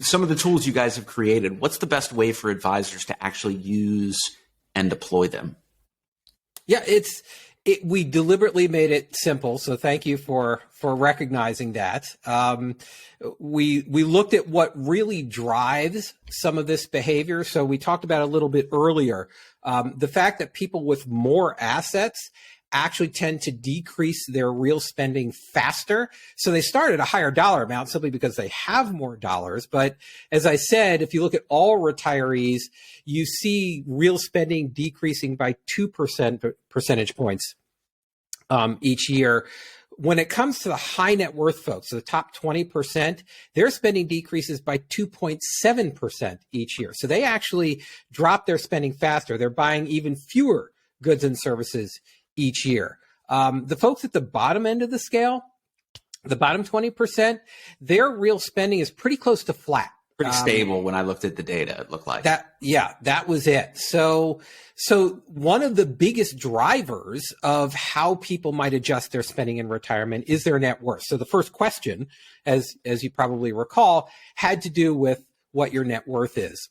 S1: some of the tools you guys have created? What's the best way for advisors to actually use and deploy them?
S2: Yeah, we deliberately made it simple. So thank you for recognizing that. We looked at what really drives some of this behavior. So we talked about a little bit earlier, the fact that people with more assets actually tend to decrease their real spending faster. So they start at a higher dollar amount simply because they have more dollars. But as I said, if you look at all retirees, you see real spending decreasing by 2 percentage points each year. When it comes to the high net worth folks, so the top 20%, their spending decreases by 2.7% each year. So they actually drop their spending faster. They're buying even fewer goods and services each year. The folks at the bottom end of the scale, the bottom 20%, their real spending is pretty close to flat.
S1: Pretty stable. When I looked at the data, it looked like
S2: that. Yeah, that was it. So one of the biggest drivers of how people might adjust their spending in retirement is their net worth. So the first question, as you probably recall, had to do with what your net worth is.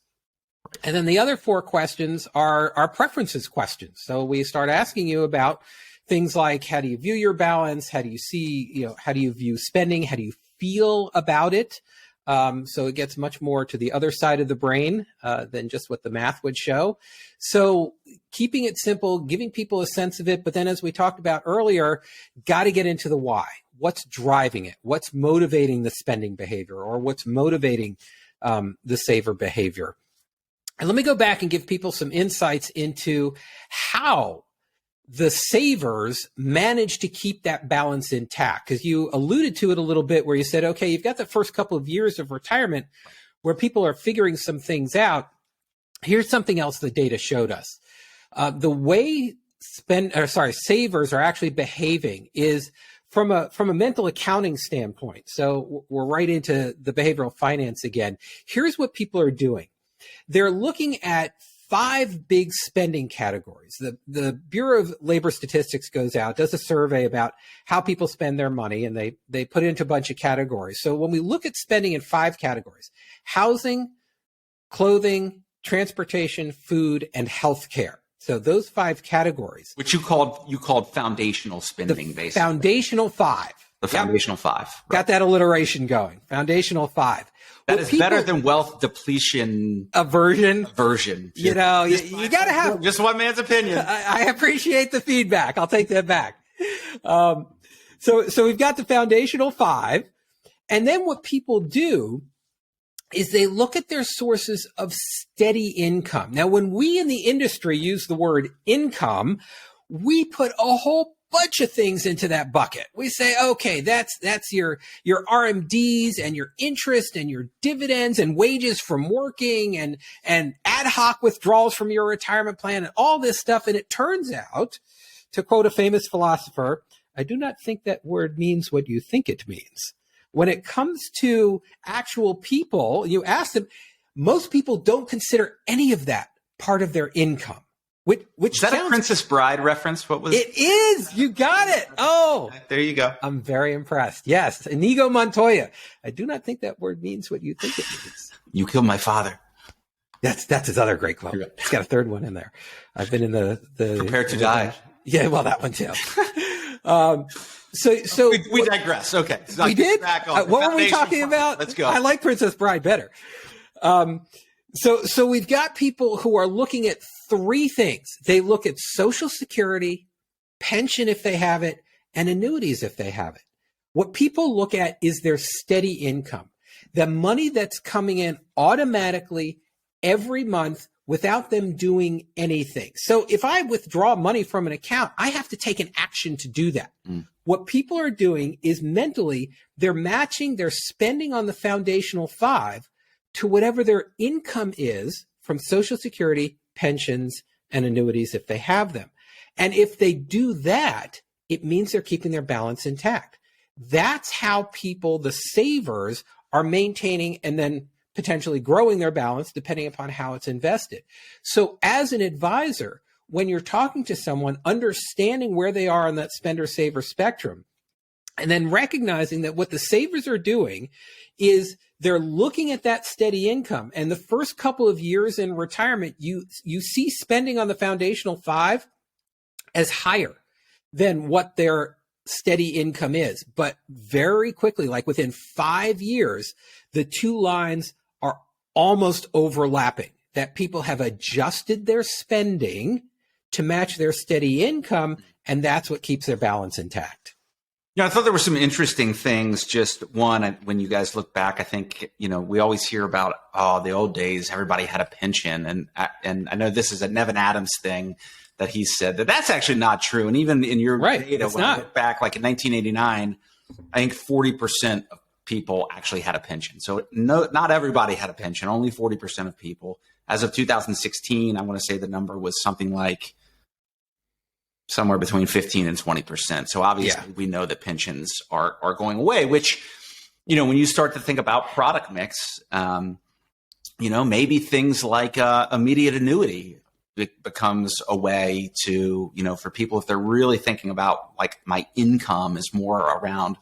S2: And then the other 4 questions are preferences questions. So we start asking you about things like, how do you view your balance? How do you see, how do you view spending? How do you feel about it? So it gets much more to the other side of the brain than just what the math would show. So keeping it simple, giving people a sense of it. But then, as we talked about earlier, got to get into the why. What's driving it? What's motivating the spending behavior, or what's motivating the saver behavior? And let me go back and give people some insights into how the savers manage to keep that balance intact. Because you alluded to it a little bit where you said, okay, you've got the first couple of years of retirement where people are figuring some things out. Here's something else the data showed us. The way savers are actually behaving is from a mental accounting standpoint. So we're right into the behavioral finance again. Here's what people are doing. They're looking at 5 big spending categories. The Bureau of Labor Statistics goes out, does a survey about how people spend their money, and they put it into a bunch of categories. So when we look at spending in 5 categories: housing, clothing, transportation, food, and healthcare. So those 5 categories.
S1: Which you called foundational spending, basically.
S2: Foundational 5.
S1: The foundational 5. Right.
S2: Got that alliteration going. Foundational 5.
S1: That is better than wealth depletion
S2: aversion. You know, you got to have
S1: just one man's opinion.
S2: I appreciate the feedback. I'll take that back. So we've got the foundational 5, and then what people do is they look at their sources of steady income. Now, when we in the industry use the word income, we put a whole bunch of things into that bucket. We say, okay, that's your RMDs and your interest and your dividends and wages from working and ad hoc withdrawals from your retirement plan and all this stuff. And it turns out, to quote a famous philosopher, I do not think that word means what you think it means. When it comes to actual people, you ask them, most people don't consider any of that part of their income. Which
S1: is that a Princess Bride reference? What was
S2: it? Is. You got it. Oh,
S1: there you go.
S2: I'm very impressed. Yes. Inigo Montoya. I do not think that word means what you think it means.
S1: You killed my father.
S2: That's his other great quote. He's got a third one in there. I've been in the
S1: Prepare to Die.
S2: Yeah, well, that one too. So
S1: we digress. Okay.
S2: So we did. What were we talking about?
S1: Let's go.
S2: I like Princess Bride better. So we've got people who are looking at 3 things. They look at Social Security, pension if they have it, and annuities if they have it. What people look at is their steady income, the money that's coming in automatically every month without them doing anything. So if I withdraw money from an account, I have to take an action to do that. What people are doing is mentally, they're matching their spending on the foundational 5 to whatever their income is from Social Security, pensions, and annuities if they have them. And if they do that, it means they're keeping their balance intact. That's how people, the savers, are maintaining and then potentially growing their balance depending upon how it's invested. So as an advisor, when you're talking to someone, understanding where they are on that spender-saver spectrum, and then recognizing that what the savers are doing is they're looking at that steady income. And the first couple of years in retirement, you see spending on the foundational 5 as higher than what their steady income is. But very quickly, like within 5 years, the 2 lines are almost overlapping, that people have adjusted their spending to match their steady income. And that's what keeps their balance intact.
S1: Yeah, I thought there were some interesting things. Just one, when you guys look back, I think, we always hear about, the old days, everybody had a pension. And I know this is a Nevin Adams thing that he said that's actually not true. And even in your data, when I look back, like in 1989, I think 40% of people actually had a pension. So not everybody had a pension, only 40% of people. As of 2016, I want to say the number was something like somewhere between 15 and 20%. So obviously we know that pensions are going away, which, when you start to think about product mix, maybe things like immediate annuity becomes a way to, for people, if they're really thinking about like my income is more around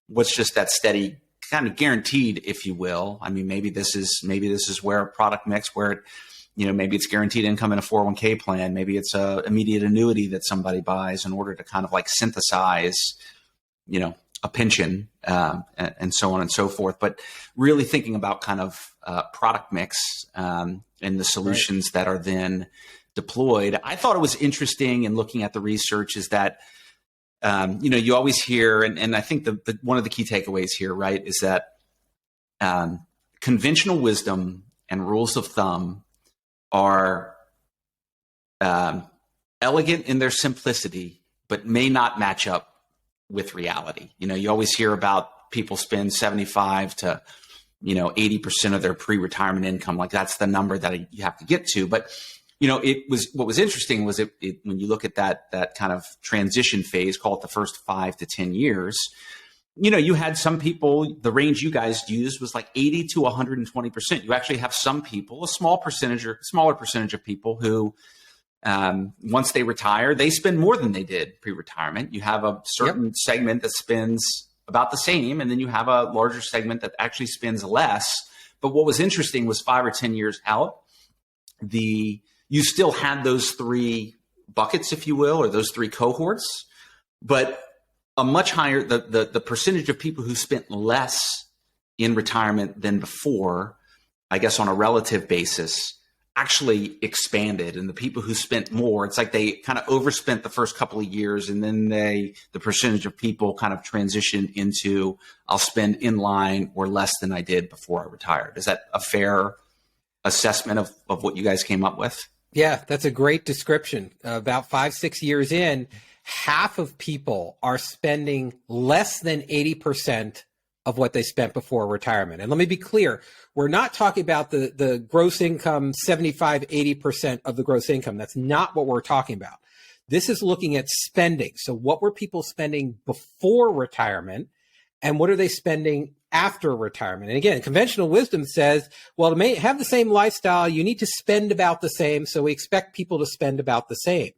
S1: what's just that steady kind of guaranteed, if you will. I mean, maybe this is where a product mix where it, maybe it's guaranteed income in a 401k plan. Maybe it's a immediate annuity that somebody buys in order to kind of like synthesize, a pension, and so on and so forth. But really thinking about kind of product mix and the solutions that are then deployed. I thought it was interesting in looking at the research is that, you always hear, and I think one of the key takeaways here, right, is that conventional wisdom and rules of thumb are elegant in their simplicity, but may not match up with reality. You always hear about people spend 75 to, 80% of their pre-retirement income. Like that's the number that you have to get to. But, what was interesting was when you look at that kind of transition phase, call it the first 5 to 10 years, you had some people, the range you guys used was like 80 to 120%. You actually have some people, a smaller percentage of people who, once they retire, they spend more than they did pre-retirement. You have a certain segment that spends about the same, and then you have a larger segment that actually spends less. But what was interesting was 5 or 10 years out, you still had those 3 buckets, if you will, or those 3 cohorts, but a much higher, the percentage of people who spent less in retirement than before, I guess on a relative basis, actually expanded. And the people who spent more, it's like they kind of overspent the first couple of years, and then the percentage of people kind of transitioned into, I'll spend in line or less than I did before I retired. Is that a fair assessment of what you guys came up with?
S2: Yeah, that's a great description. About 5-6 years in, half of people are spending less than 80% of what they spent before retirement. And let me be clear, we're not talking about the gross income, 75, 80% of the gross income. That's not what we're talking about. This is looking at spending. So what were people spending before retirement, and what are they spending after retirement? And again, conventional wisdom says, well, to have the same lifestyle, you need to spend about the same. So we expect people to spend about the same.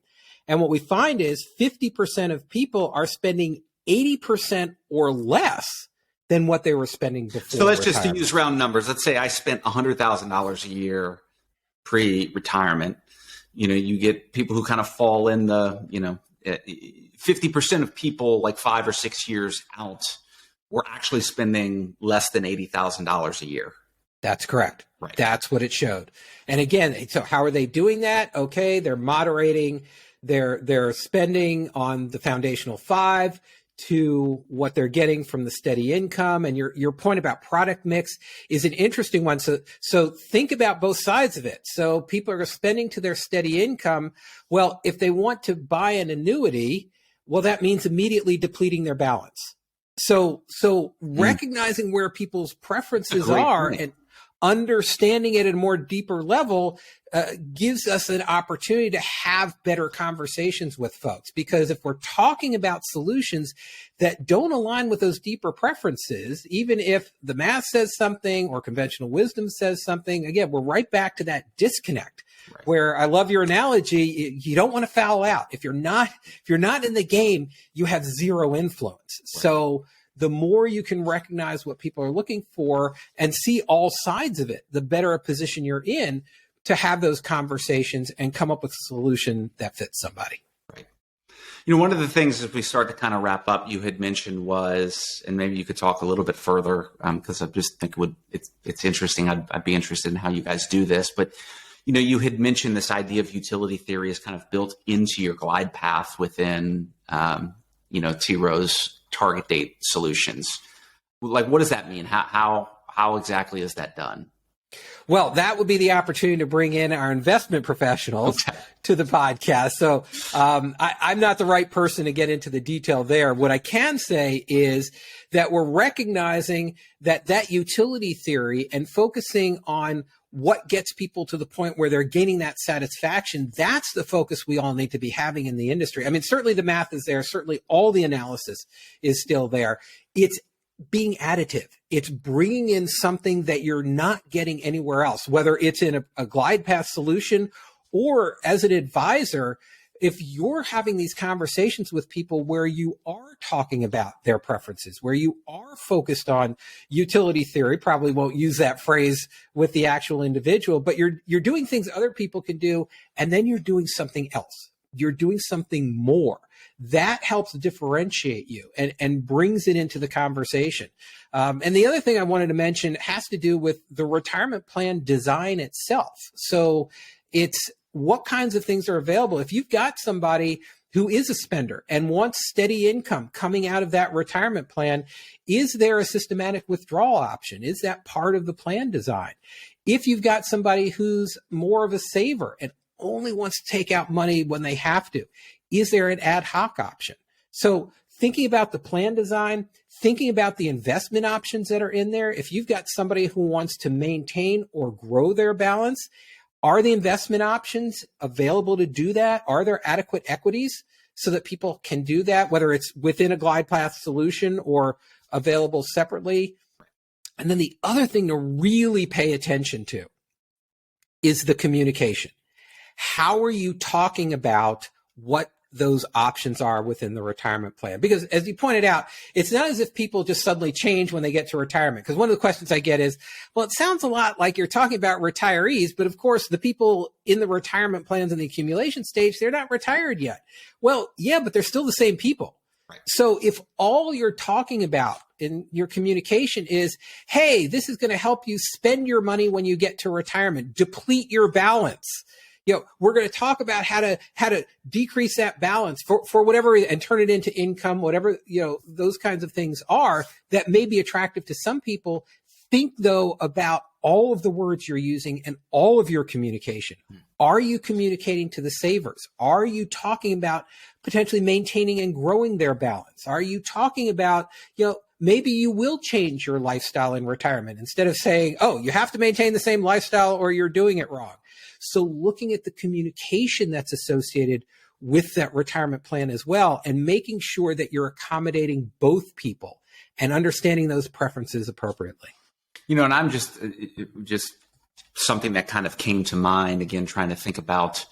S2: And what we find is 50% of people are spending 80% or less than what they were spending before.
S1: So let's just use round numbers. Let's say I spent $100,000 a year pre-retirement. You get people who kind of fall in the, 50% of people like 5 or 6 years out were actually spending less than $80,000 a year.
S2: That's correct.
S1: Right.
S2: That's what it showed. And again, so how are they doing that? Okay, they're moderating their spending on the foundational 5 to what they're getting from the steady income. And your point about product mix is an interesting one. So think about both sides of it. So people are spending to their steady income. Well, if they want to buy an annuity, well, that means immediately depleting their balance. So recognizing where people's preferences are and understanding it at a more deeper level gives us an opportunity to have better conversations with folks. Because if we're talking about solutions that don't align with those deeper preferences, even if the math says something or conventional wisdom says something, again, we're right back to that disconnect. Right. Where I love your analogy, you don't want to foul out. If you're not in the game, you have zero influence. Right. So the more you can recognize what people are looking for and see all sides of it, the better a position you're in to have those conversations and come up with a solution that fits somebody.
S1: Right. One of the things as we start to kind of wrap up, you had mentioned was, and maybe you could talk a little bit further, because I just think it's interesting. I'd be interested in how you guys do this, but you had mentioned this idea of utility theory is kind of built into your glide path within, T. Rowe's target date solutions. Like, what does that mean? How exactly is that done?
S2: Well, that would be the opportunity to bring in our investment professionals to the podcast. So I'm not the right person to get into the detail there. What I can say is that we're recognizing that utility theory and focusing on what gets people to the point where they're gaining that satisfaction, that's the focus we all need to be having in the industry. I mean, certainly the math is there. Certainly all the analysis is still there. It's being additive. It's bringing in something that you're not getting anywhere else, whether it's in a glide path solution or as an advisor. If you're having these conversations with people where you are talking about their preferences, where you are focused on utility theory, probably won't use that phrase with the actual individual, but you're doing things other people can do, and then you're doing something else. You're doing something more. That helps differentiate you and brings it into the conversation. And the other thing I wanted to mention has to do with the retirement plan design itself. So it's what kinds of things are available. If you've got somebody who is a spender and wants steady income coming out of that retirement plan, is there a systematic withdrawal option? Is that part of the plan design? If you've got somebody who's more of a saver and only wants to take out money when they have to, is there an ad hoc option? So thinking about the plan design, thinking about the investment options that are in there, if you've got somebody who wants to maintain or grow their balance, Are the investment options available to do that? Are there adequate equities so that people can do that, whether it's within a glide path solution or available separately? And then the other thing to really pay attention to is the communication. How are you talking about what those options are within the retirement plan? Because as you pointed out, it's not as if people just suddenly change when they get to retirement. Because one of the questions I get is, well, it sounds a lot like you're talking about retirees, but of course the people in the retirement plans in the accumulation stage, they're not retired yet. Well, yeah, but they're still the same people. Right. So if all you're talking about in your communication is, hey, this is going to help you spend your money when you get to retirement, deplete your balance. We're going to talk about how to decrease that balance for whatever, and turn it into income, whatever, those kinds of things are that may be attractive to some people. Think though about all of the words you're using and all of your communication. Are you communicating to the savers? Are you talking about potentially maintaining and growing their balance? Are you talking about, maybe you will change your lifestyle in retirement instead of saying, oh, you have to maintain the same lifestyle or you're doing it wrong. So looking at the communication that's associated with that retirement plan as well, and making sure that you're accommodating both people and understanding those preferences appropriately.
S1: And I'm just something that kind of came to mind, again, trying to think about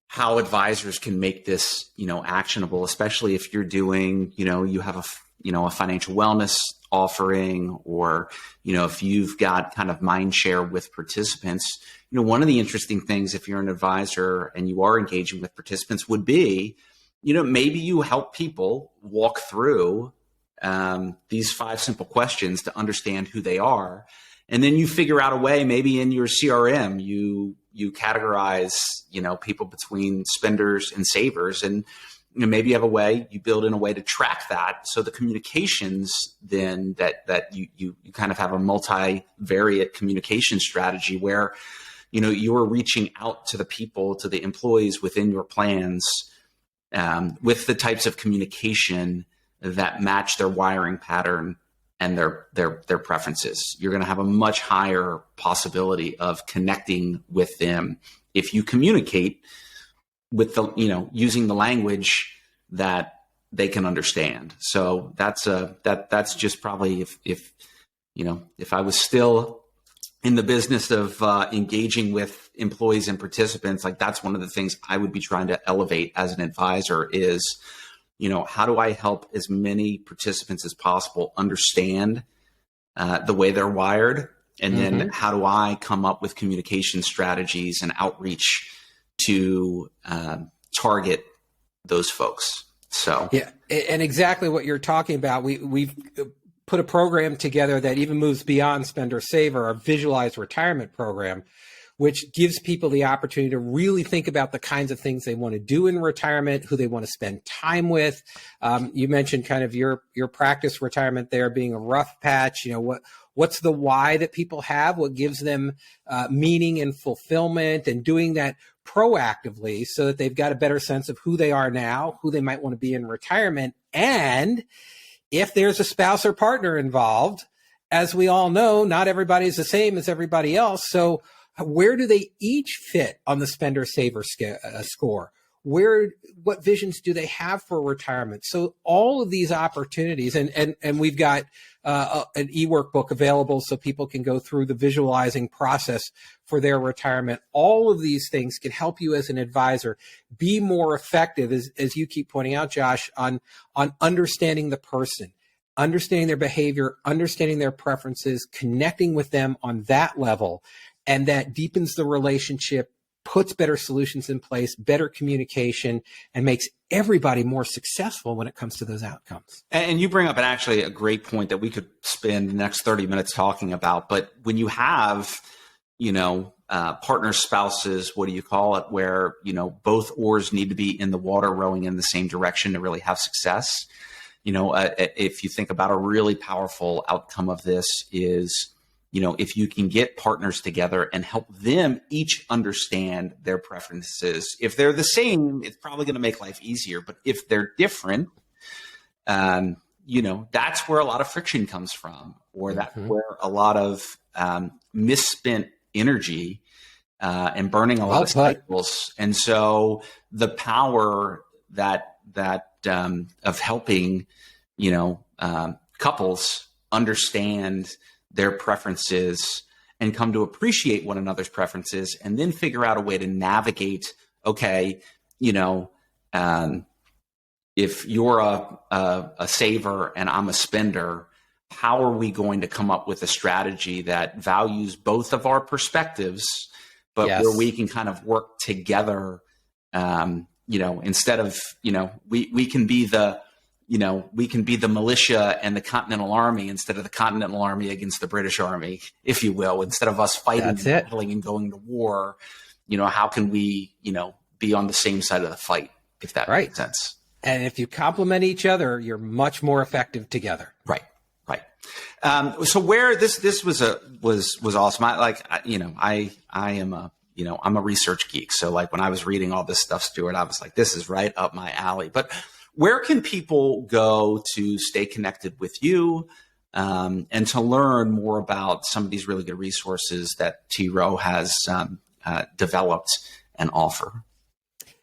S1: how advisors can make this, actionable, especially if you're doing, you have a financial wellness offering, or, if you've got kind of mind share with participants. One of the interesting things, if you're an advisor and you are engaging with participants, would be, maybe you help people walk through these 5 simple questions to understand who they are. And then you figure out a way, maybe in your CRM, you categorize, people between spenders and savers. And maybe you have a way, you build in a way to track that. So the communications then that you kind of have a multivariate communication strategy where, you're reaching out to the people, to the employees within your plans with the types of communication that match their wiring pattern and their preferences. You're going to have a much higher possibility of connecting with them if you communicate with the, using the language that they can understand. So that's just probably if I was still in the business of engaging with employees and participants, like that's one of the things I would be trying to elevate as an advisor is, how do I help as many participants as possible understand the way they're wired? And then how do I come up with communication strategies and outreach to target those folks? So,
S2: yeah. And exactly what you're talking about. We've put a program together that even moves beyond spend or save, our visualized retirement program, which gives people the opportunity to really think about the kinds of things they want to do in retirement, who they want to spend time with. You mentioned kind of your practice retirement there being a rough patch. What's the why that people have? What gives them meaning and fulfillment, and doing that proactively so that they've got a better sense of who they are now, who they might want to be in retirement. And if there's a spouse or partner involved, as we all know, not everybody's the same as everybody else. So where do they each fit on the spender saver score? What visions do they have for retirement? So all of these opportunities, and we've got an e-workbook available so people can go through the visualizing process for their retirement. All of these things can help you as an advisor be more effective, as you keep pointing out, Josh, on understanding the person, understanding their behavior, understanding their preferences, connecting with them on that level. And that deepens the relationship, puts better solutions in place, better communication, and makes everybody more successful when it comes to those outcomes.
S1: And you bring up actually a great point that we could spend the next 30 minutes talking about. But when you have, partners, spouses, what do you call it, where, both oars need to be in the water rowing in the same direction to really have success. If you think about a really powerful outcome of this is, if you can get partners together and help them each understand their preferences. If they're the same, it's probably going to make life easier. But if they're different, that's where a lot of friction comes from, or that's where a lot of misspent energy and burning a lot of cycles. And so the power that of helping, couples understand their preferences and come to appreciate one another's preferences, and then figure out a way to navigate, okay, if you're a saver and I'm a spender, how are we going to come up with a strategy that values both of our perspectives, but where we can kind of work together, instead of, we can be the militia and the Continental Army instead of the Continental Army against the British Army, if you will. Instead of us fighting and battling and going to war, how can we, be on the same side of the fight, if that makes sense.
S2: And if you complement each other, you're much more effective together.
S1: Right. So where this was awesome. I am I'm a research geek. So like when I was reading all this stuff, Stuart, I was like, this is right up my alley. But where can people go to stay connected with you, and to learn more about some of these really good resources that T. Rowe has developed and offer?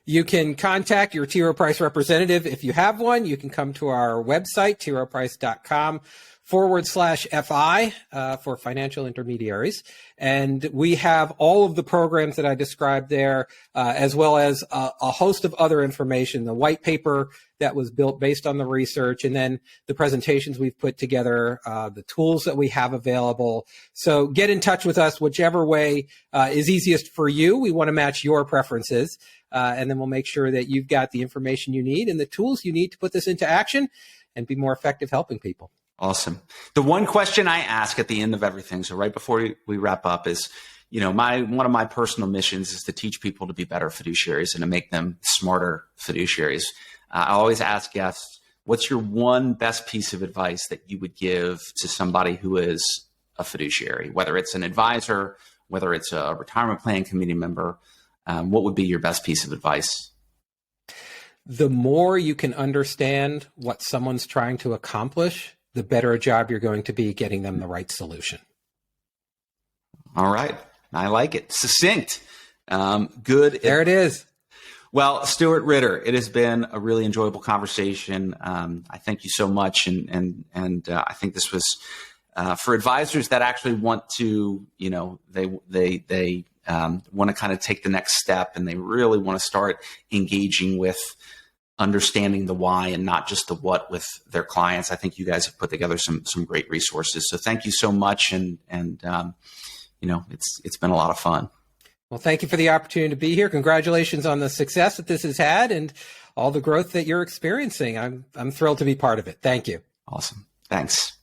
S2: You can contact your T. Rowe Price representative. If you have one, you can come to our website, troweprice.com/FI, for financial intermediaries. And we have all of the programs that I described there, as well as a host of other information, the white paper that was built based on the research, and then the presentations we've put together, the tools that we have available. So get in touch with us, whichever way is easiest for you. We want to match your preferences. And then we'll make sure that you've got the information you need and the tools you need to put this into action and be more effective helping people.
S1: Awesome. The one question I ask at the end of everything, so right before we wrap up, is, one of my personal missions is to teach people to be better fiduciaries and to make them smarter fiduciaries. I always ask guests, what's your one best piece of advice that you would give to somebody who is a fiduciary, whether it's an advisor, whether it's a retirement plan committee member? What would be your best piece of advice?
S2: The more you can understand what someone's trying to accomplish, the better a job you're going to be getting them the right solution.
S1: All right. I like it. Succinct. Good.
S2: There it is.
S1: Well, Stuart Ritter, it has been a really enjoyable conversation. I thank you so much. And I think this was for advisors that actually want to, they want to kind of take the next step, and they really want to start engaging with understanding the why and not just the what with their clients. I think you guys have put together some great resources. So thank you so much. And it's been a lot of fun.
S2: Well, thank you for the opportunity to be here. Congratulations on the success that this has had and all the growth that you're experiencing. I'm thrilled to be part of it. Thank you.
S1: Awesome. Thanks.